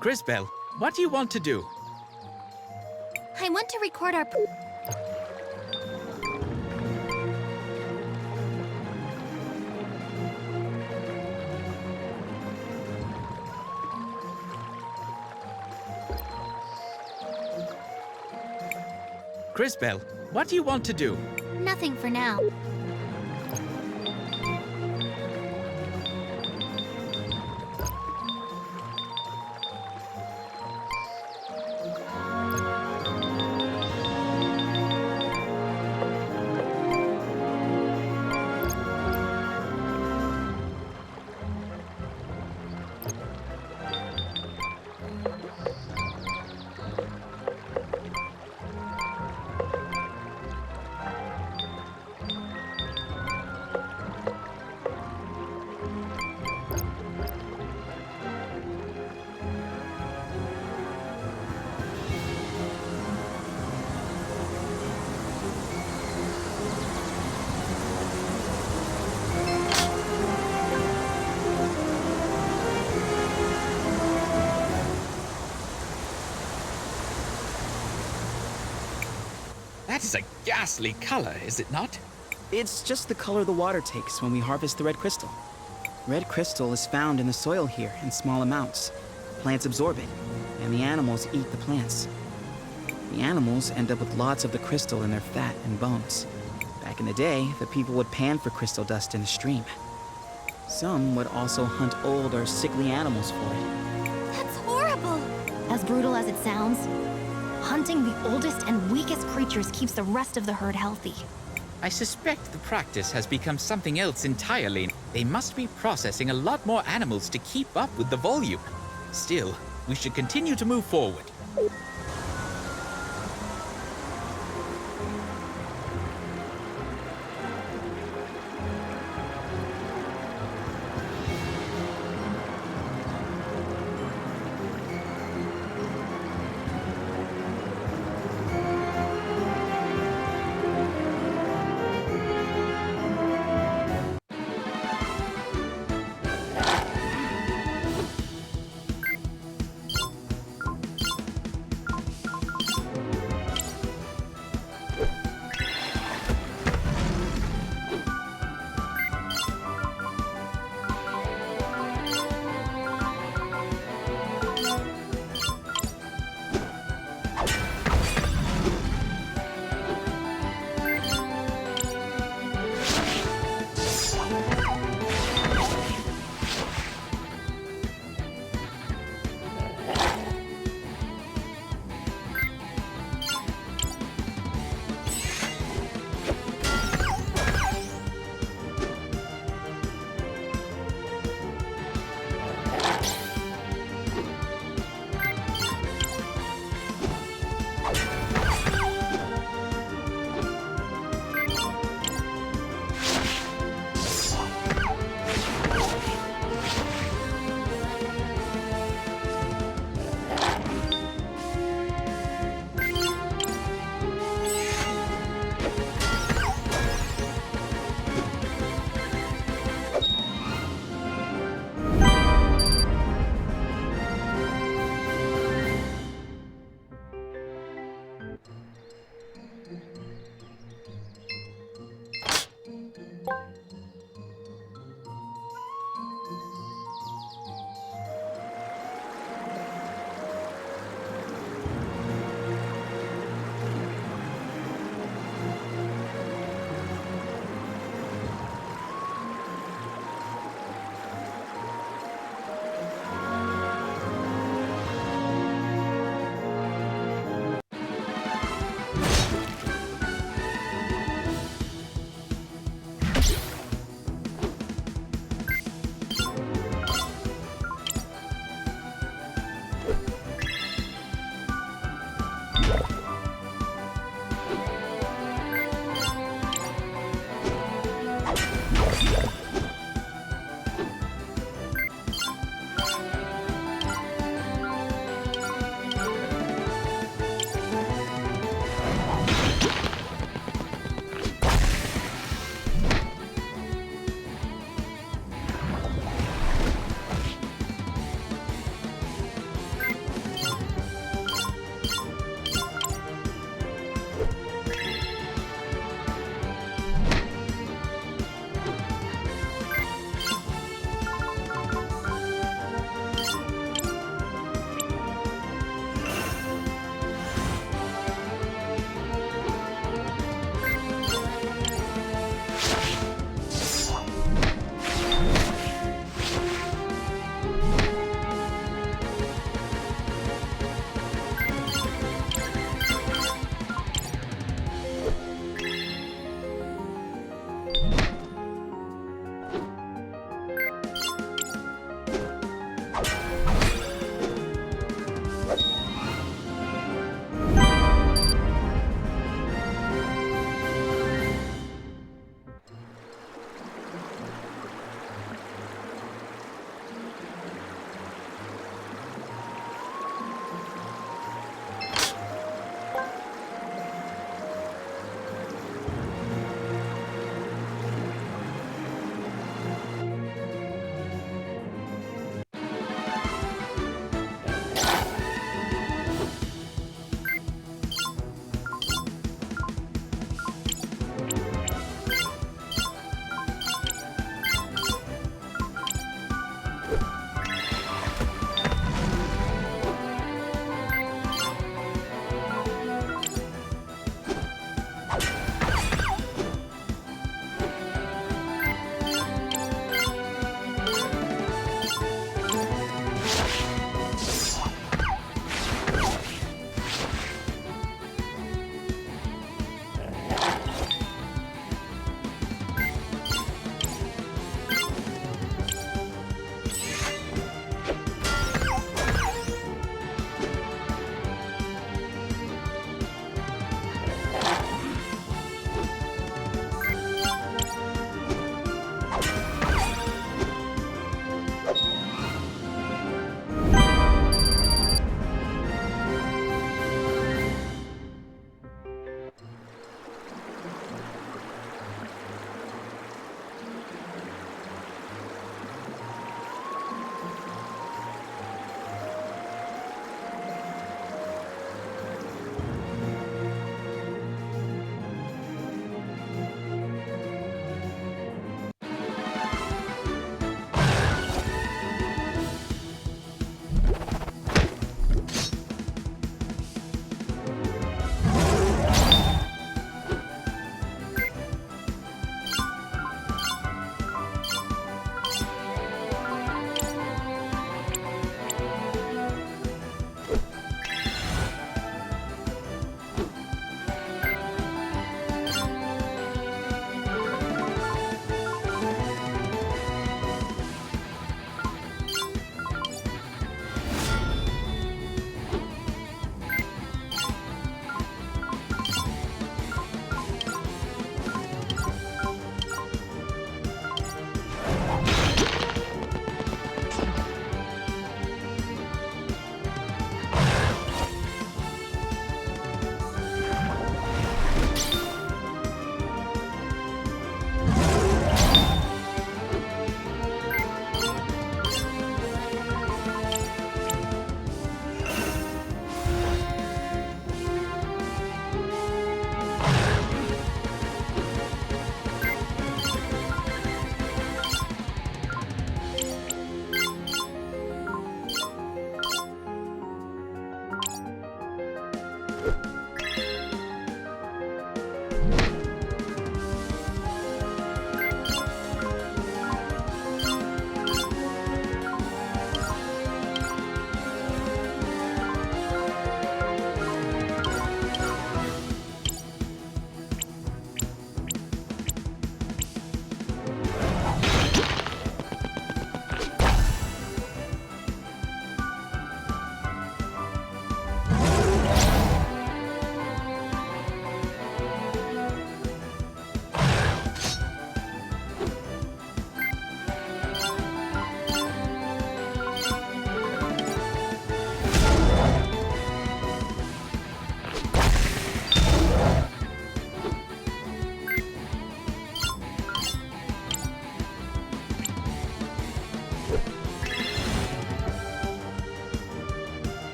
Crisbell, what do you want to do? I want to record our... Crisbell, what do you want to do? Nothing for now. That is a ghastly color, is it not? It's just the color the water takes when we harvest the red crystal. Red crystal is found in the soil here in small amounts. Plants absorb it, and the animals eat the plants. The animals end up with lots of the crystal in their fat and bones. Back in the day, the people would pan for crystal dust in the stream. Some would also hunt old or sickly animals for it. That's horrible! As brutal as it sounds, hunting the oldest and weakest creatures keeps the rest of the herd healthy. I suspect the practice has become something else entirely. They must be processing a lot more animals to keep up with the volume. Still, we should continue to move forward.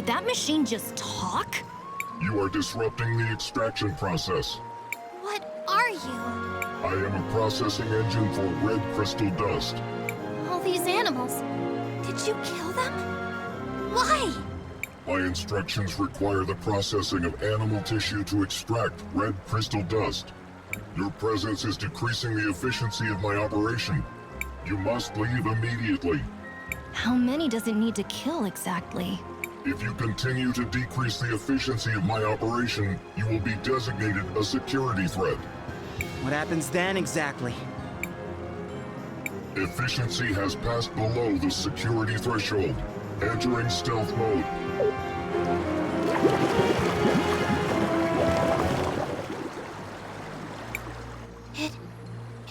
Did that machine just talk? You are disrupting the extraction process. What are you? I am a processing engine for red crystal dust. All these animals. Did you kill them? Why? My instructions require the processing of animal tissue to extract red crystal dust. Your presence is decreasing the efficiency of my operation. You must leave immediately. How many does it need to kill exactly? If you continue to decrease the efficiency of my operation, you will be designated a security threat. What happens then exactly? Efficiency has passed below the security threshold. Entering stealth mode.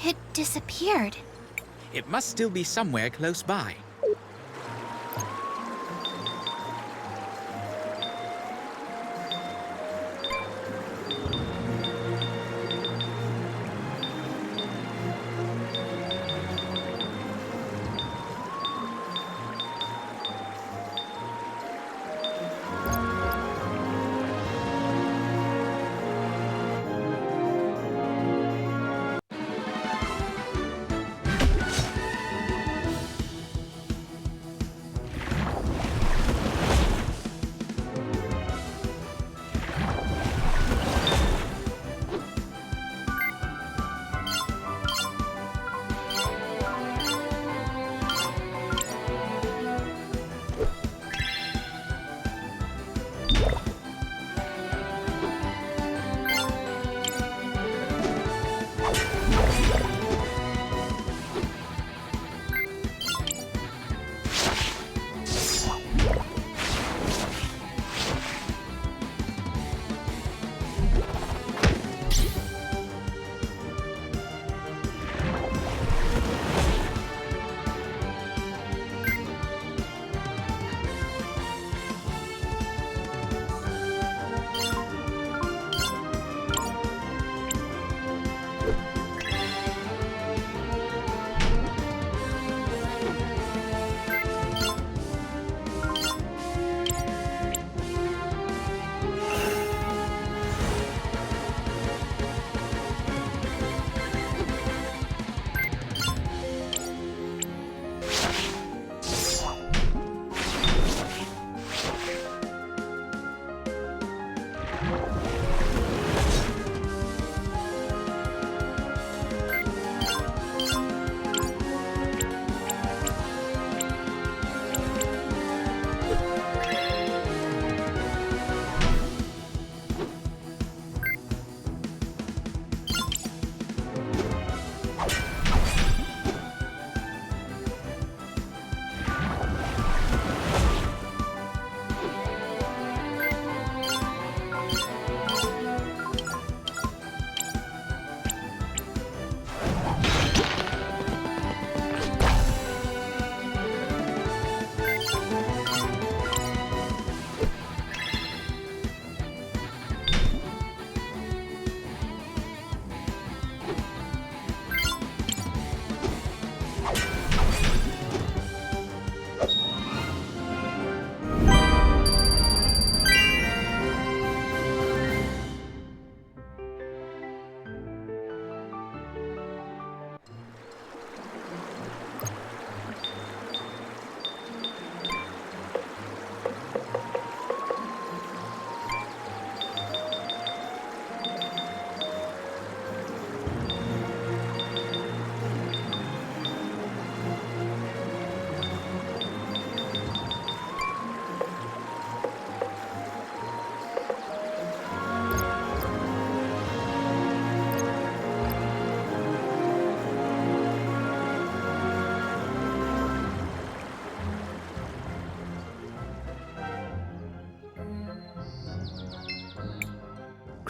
It disappeared. It must still be somewhere close by.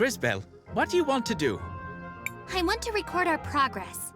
Crisbell, what do you want to do? I want to record our progress.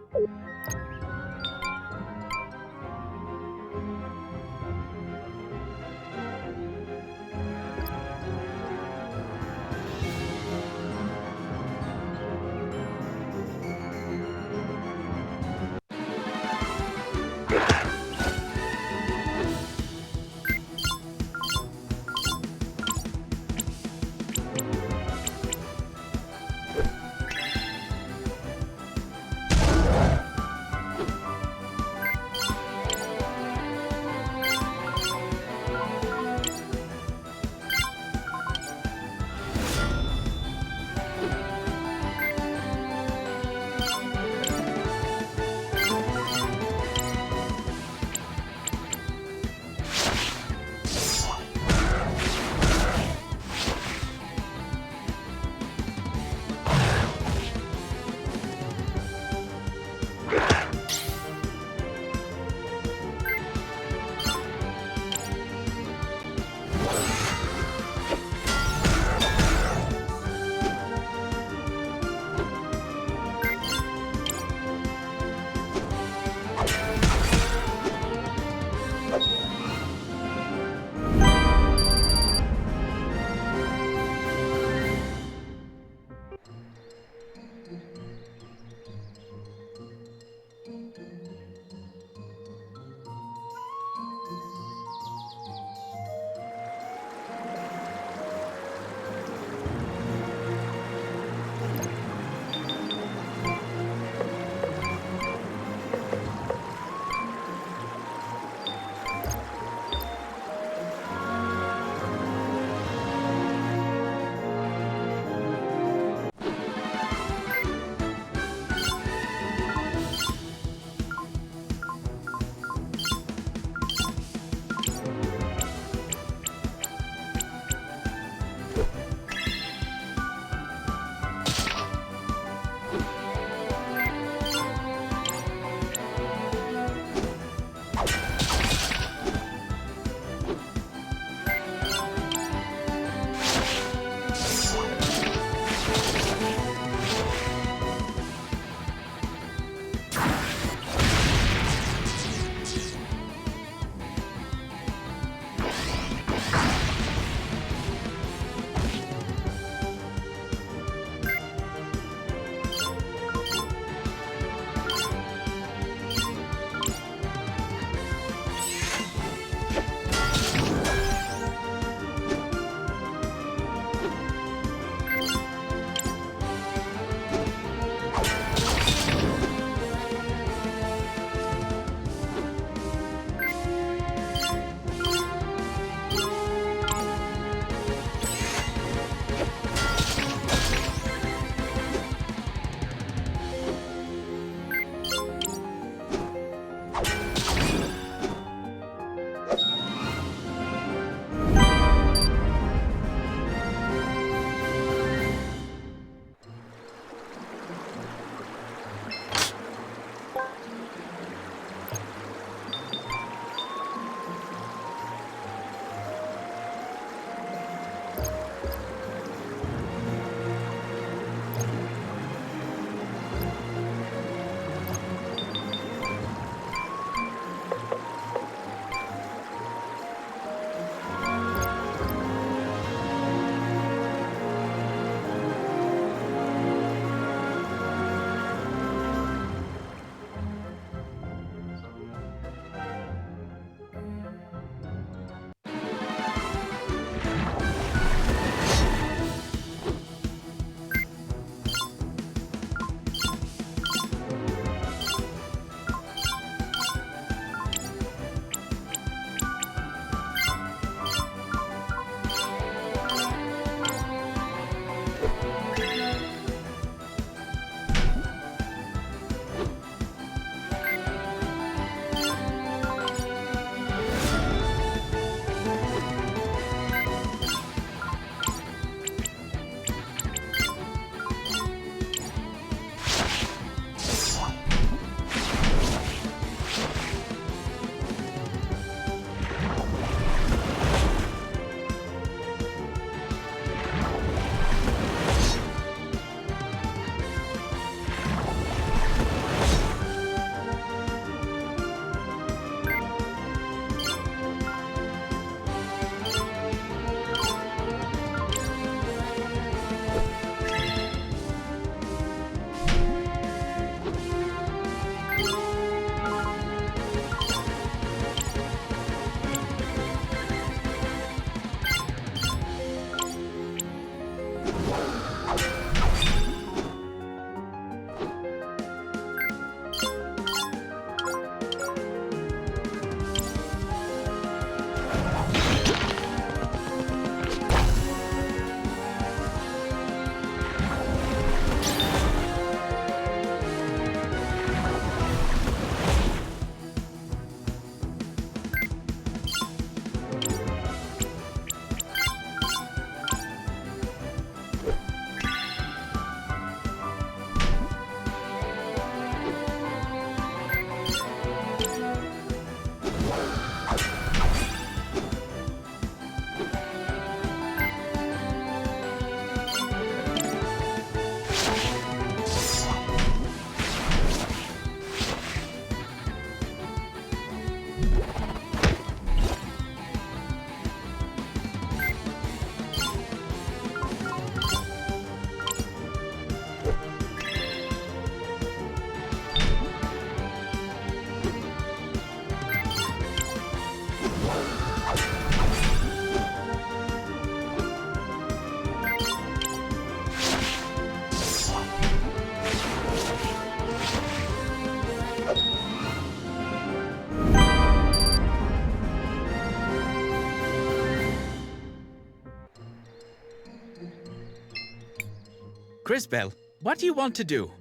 Crisbell, what do you want to do?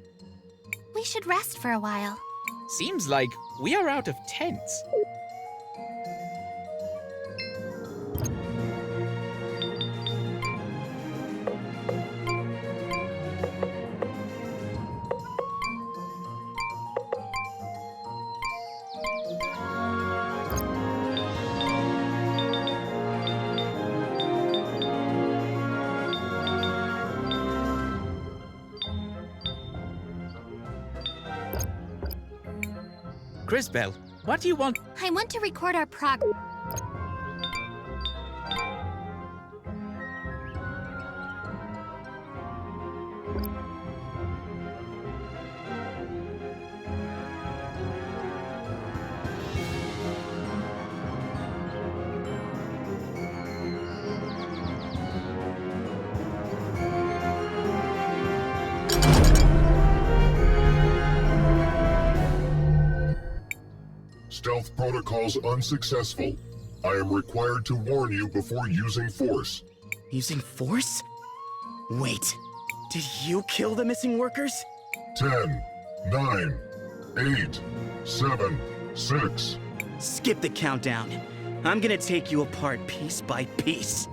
We should rest for a while. Seems like we are out of tents. Crisbell, what do you want? I want to record our progress. Stealth protocols unsuccessful. I am required to warn you before using force. Using force? Wait, did you kill the missing workers? 10, 9, 8, 7, 6. Skip the countdown. I'm gonna take you apart piece by piece.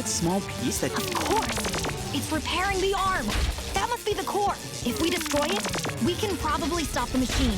small piece that... Of course! It's repairing the arm! That must be the core! If we destroy it, we can probably stop the machine.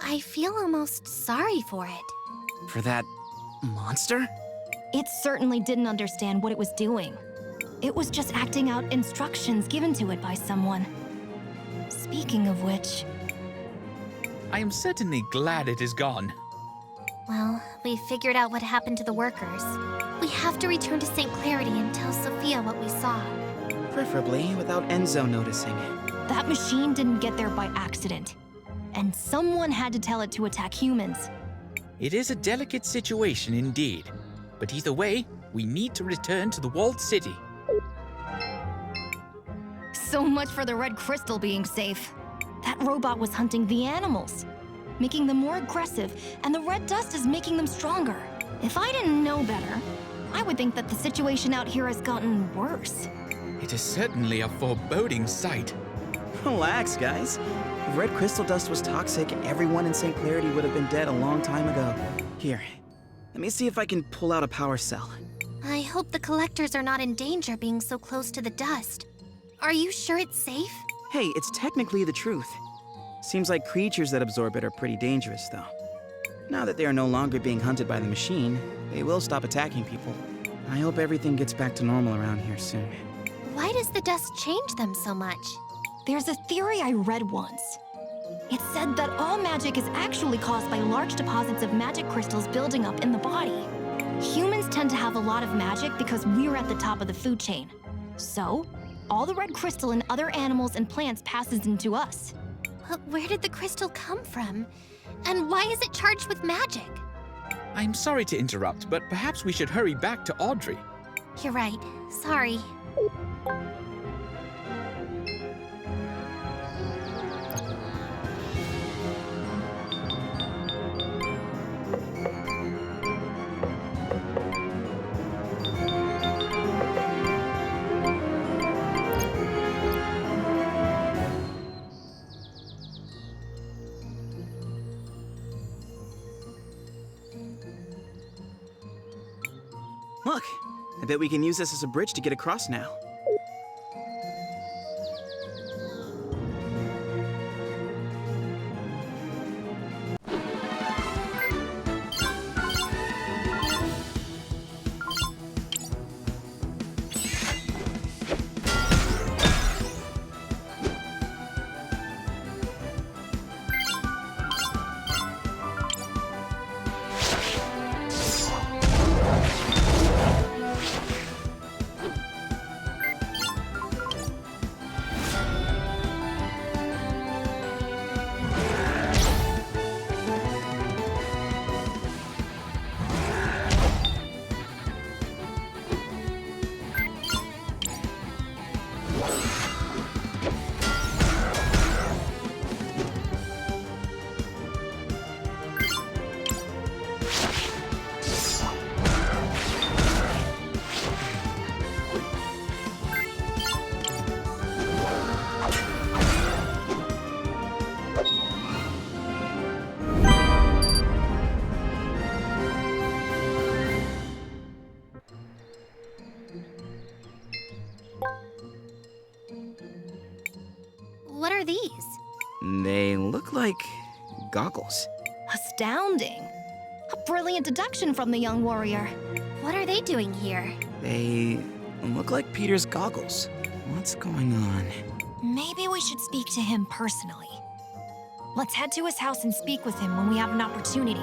I feel almost sorry for it. For that monster? It certainly didn't understand what it was doing. It was just acting out instructions given to it by someone. Speaking of which... I am certainly glad it is gone. Well, we figured out what happened to the workers. We have to return to St. Clarity and tell Sophia what we saw. Preferably without Enzo noticing. That machine didn't get there by accident. And someone had to tell it to attack humans. It is a delicate situation indeed. But either way, we need to return to the walled city. So much for the red crystal being safe. That robot was hunting the animals, making them more aggressive, and the red dust is making them stronger. If I didn't know better, I would think that the situation out here has gotten worse. It is certainly a foreboding sight. Relax, guys. If red crystal dust was toxic, everyone in St. Clarity would have been dead a long time ago. Here, let me see if I can pull out a power cell. I hope the collectors are not in danger being so close to the dust. Are you sure it's safe? Hey, it's technically the truth. Seems like creatures that absorb it are pretty dangerous, though. Now that they are no longer being hunted by the machine, they will stop attacking people. I hope everything gets back to normal around here soon. Why does the dust change them so much? There's a theory I read once. It said that all magic is actually caused by large deposits of magic crystals building up in the body. Humans tend to have a lot of magic because we're at the top of the food chain. So, all the red crystal in other animals and plants passes into us. But where did the crystal come from? And why is it charged with magic? I'm sorry to interrupt, but perhaps we should hurry back to Audrey. You're right. Sorry. Look, I bet we can use this as a bridge to get across now. What are these? They look like goggles. Astounding. A brilliant deduction from the young warrior. What are they doing here? They look like Peter's goggles. What's going on? Maybe we should speak to him personally. Let's head to his house and speak with him when we have an opportunity.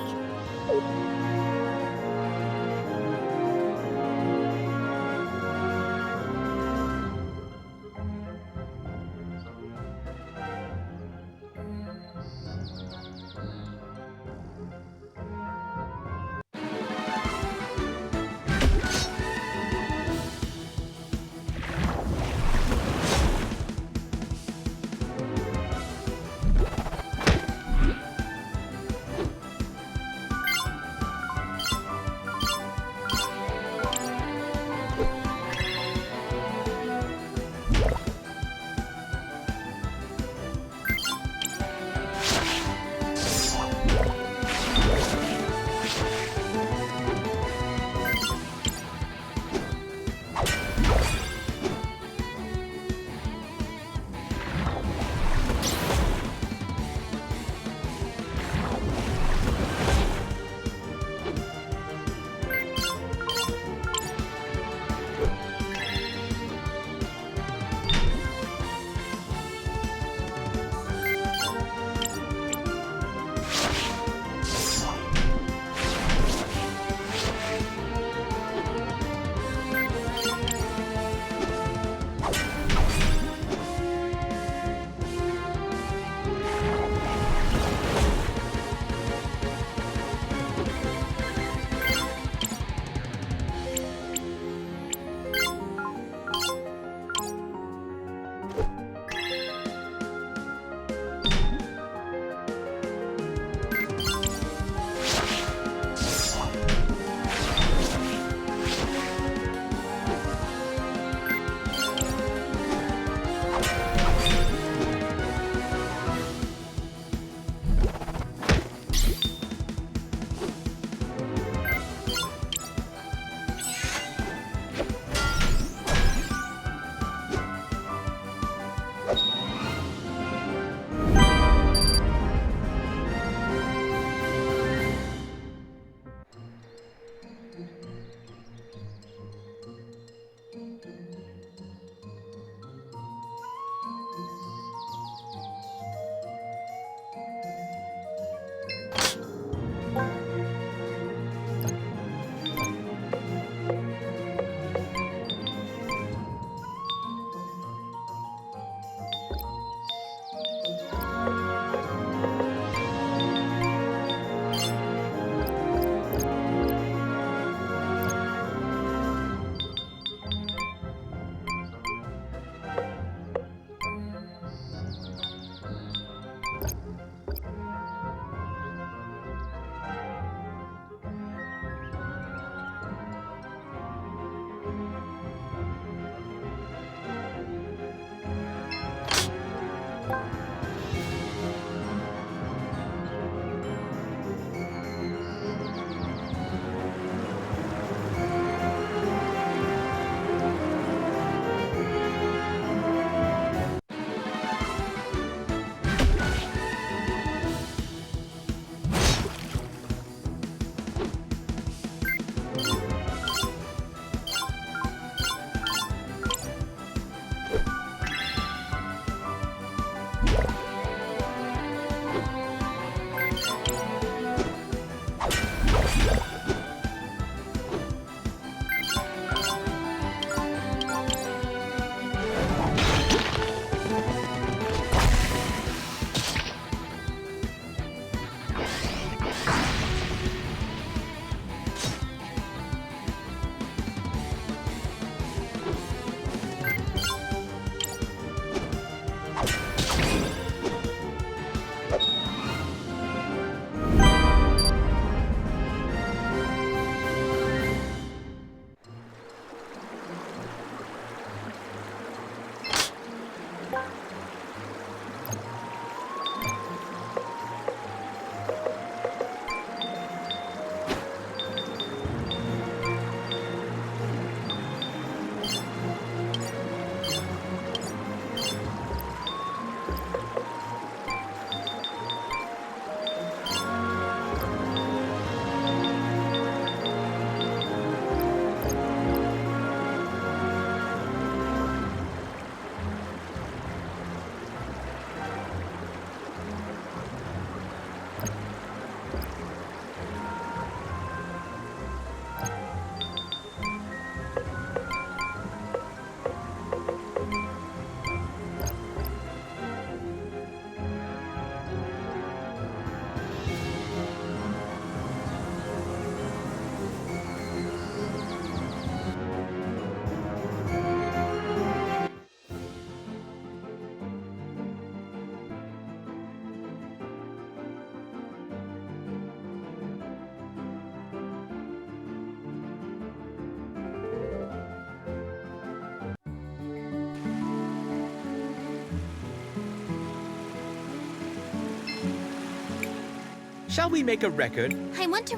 Shall we make a record? I want to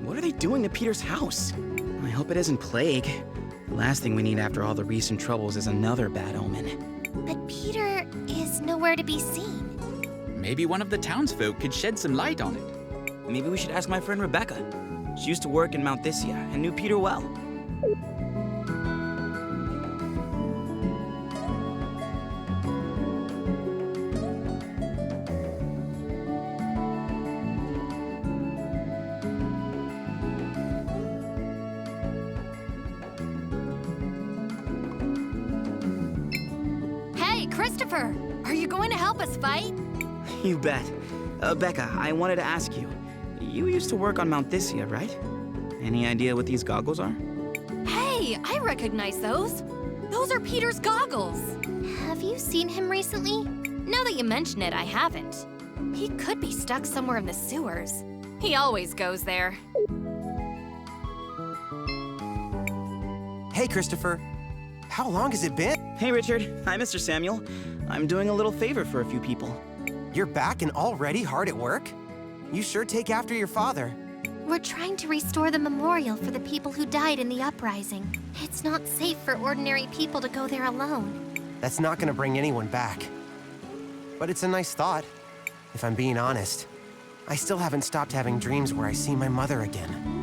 What are they doing to Peter's house? I hope it isn't plague. The last thing we need after all the recent troubles is another bad omen. But Peter is nowhere to be seen. Maybe one of the townsfolk could shed some light on it. Maybe we should ask my friend Rebecca. She used to work in Mount Thisia and knew Peter well. Hey, Christopher! Are you going to help us fight? You bet. Becca, I wanted to ask you. You used to work on Mount Thisia, right? Any idea what these goggles are? Hey, I recognize those. Those are Peter's goggles. Have you seen him recently? Now that you mention it, I haven't. He could be stuck somewhere in the sewers. He always goes there. Hey, Christopher. How long has it been? Hey, Richard. Hi, Mr. Samuel. I'm doing a little favor for a few people. You're back and already hard at work? You sure take after your father. We're trying to restore the memorial for the people who died in the uprising. It's not safe for ordinary people to go there alone. That's not gonna bring anyone back. But it's a nice thought, if I'm being honest. I still haven't stopped having dreams where I see my mother again.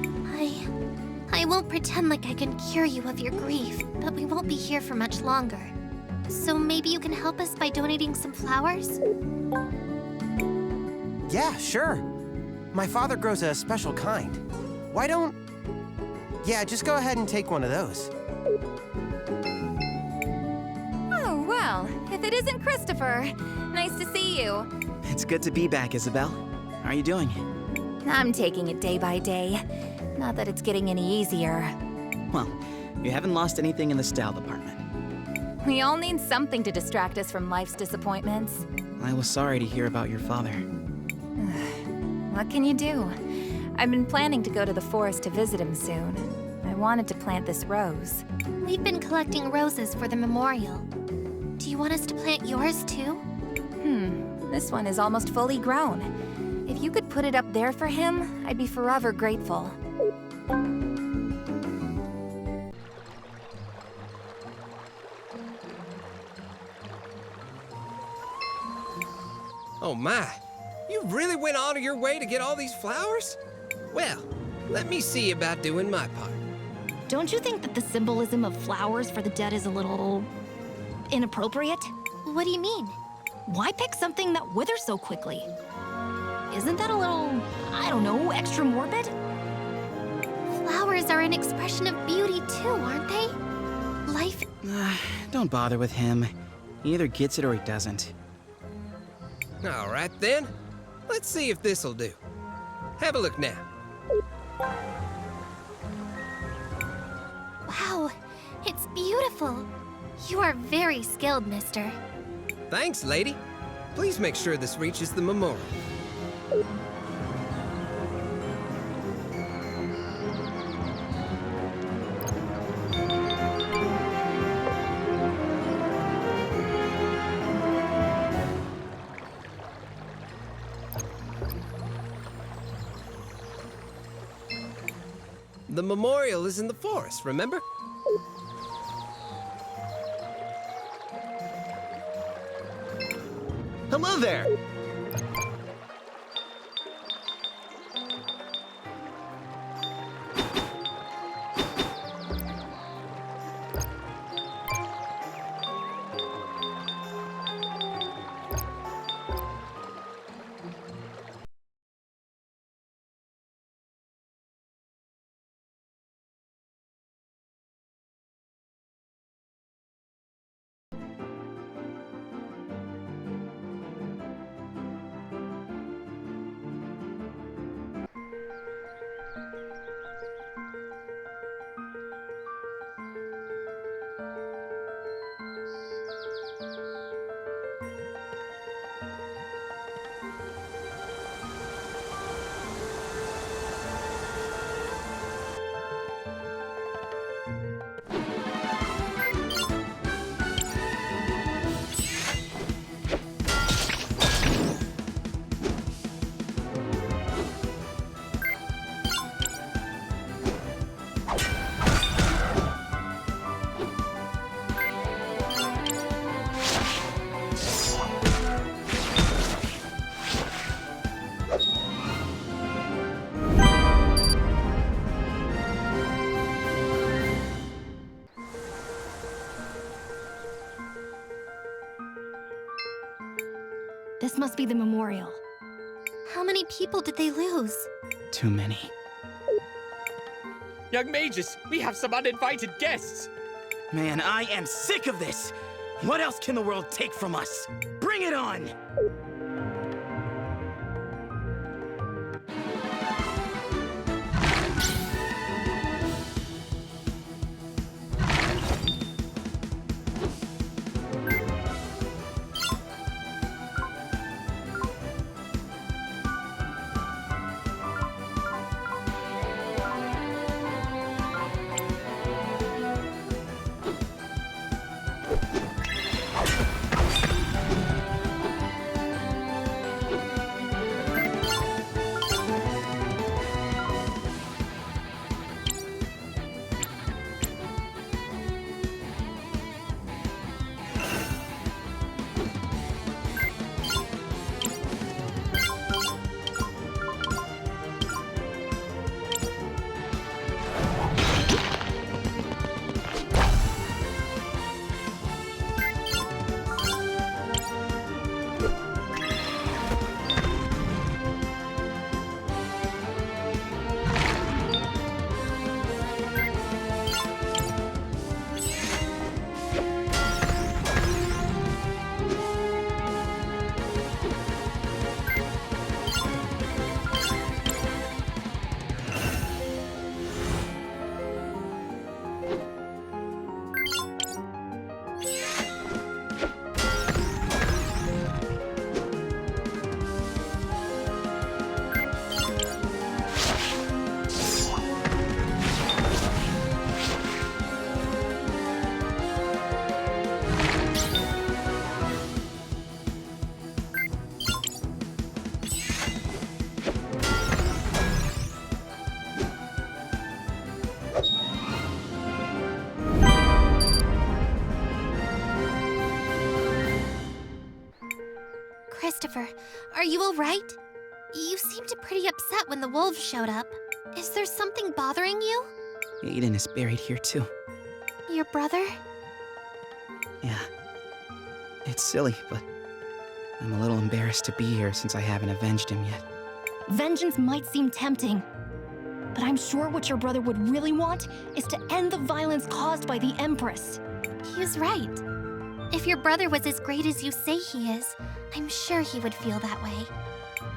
I won't pretend like I can cure you of your grief, but we won't be here for much longer. So maybe you can help us by donating some flowers? Yeah, sure. My father grows a special kind. Why don't... Yeah, just go ahead and take one of those. Oh, well, if it isn't Christopher, nice to see you. It's good to be back, Isabel. How are you doing? I'm taking it day by day. Not that it's getting any easier. Well, you haven't lost anything in the style department. We all need something to distract us from life's disappointments. I was sorry to hear about your father. What can you do? I've been planning to go to the forest to visit him soon. I wanted to plant this rose. We've been collecting roses for the memorial. Do you want us to plant yours too? This one is almost fully grown. If you could put it up there for him, I'd be forever grateful. Oh my, you really went out of your way to get all these flowers? Well, let me see about doing my part. Don't you think that the symbolism of flowers for the dead is a little... inappropriate? What do you mean? Why pick something that withers so quickly? Isn't that a little, I don't know, extra morbid? Flowers are an expression of beauty too, aren't they? Life... Don't bother with him. He either gets it or he doesn't. All right then, let's see if this'll do. Have a look now. Wow, it's beautiful. You are very skilled, mister. Thanks, lady. Please make sure this reaches the memorial. The memorial is in the forest, remember? Hello there! This must be the memorial. How many people did they lose? Too many. Young mages, we have some uninvited guests. Man, I am sick of this! What else can the world take from us? Bring it on! Christopher, are you all right? You seemed pretty upset when the wolves showed up. Is there something bothering you? Aiden is buried here too. Your brother? Yeah. It's silly, but I'm a little embarrassed to be here since I haven't avenged him yet. Vengeance might seem tempting, but I'm sure what your brother would really want is to end the violence caused by the Empress. He's right. If your brother was as great as you say he is, I'm sure he would feel that way.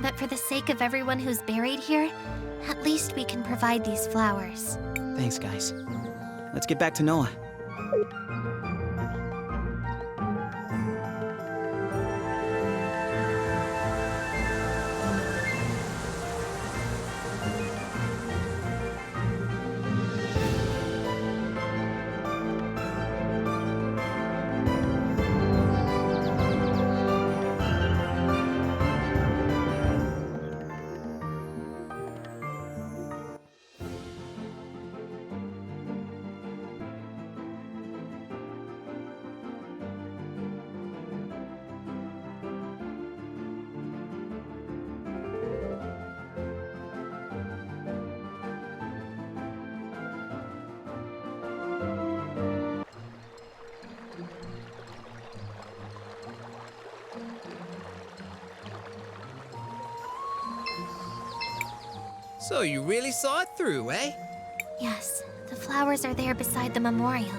But for the sake of everyone who's buried here, at least we can provide these flowers. Thanks, guys. Let's get back to Noah. So you really saw it through, eh? Yes, the flowers are there beside the memorial.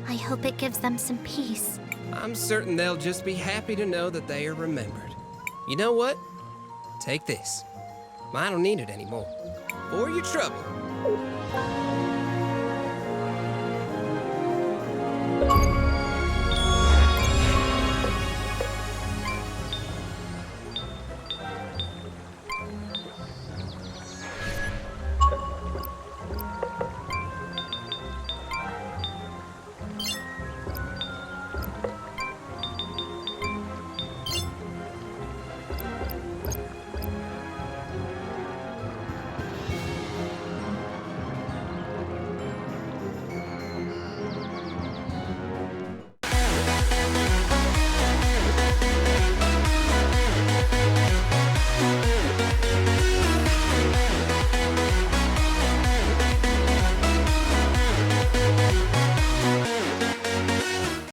I hope it gives them some peace. I'm certain they'll just be happy to know that they are remembered. You know what? Take this. I don't need it anymore. For your trouble.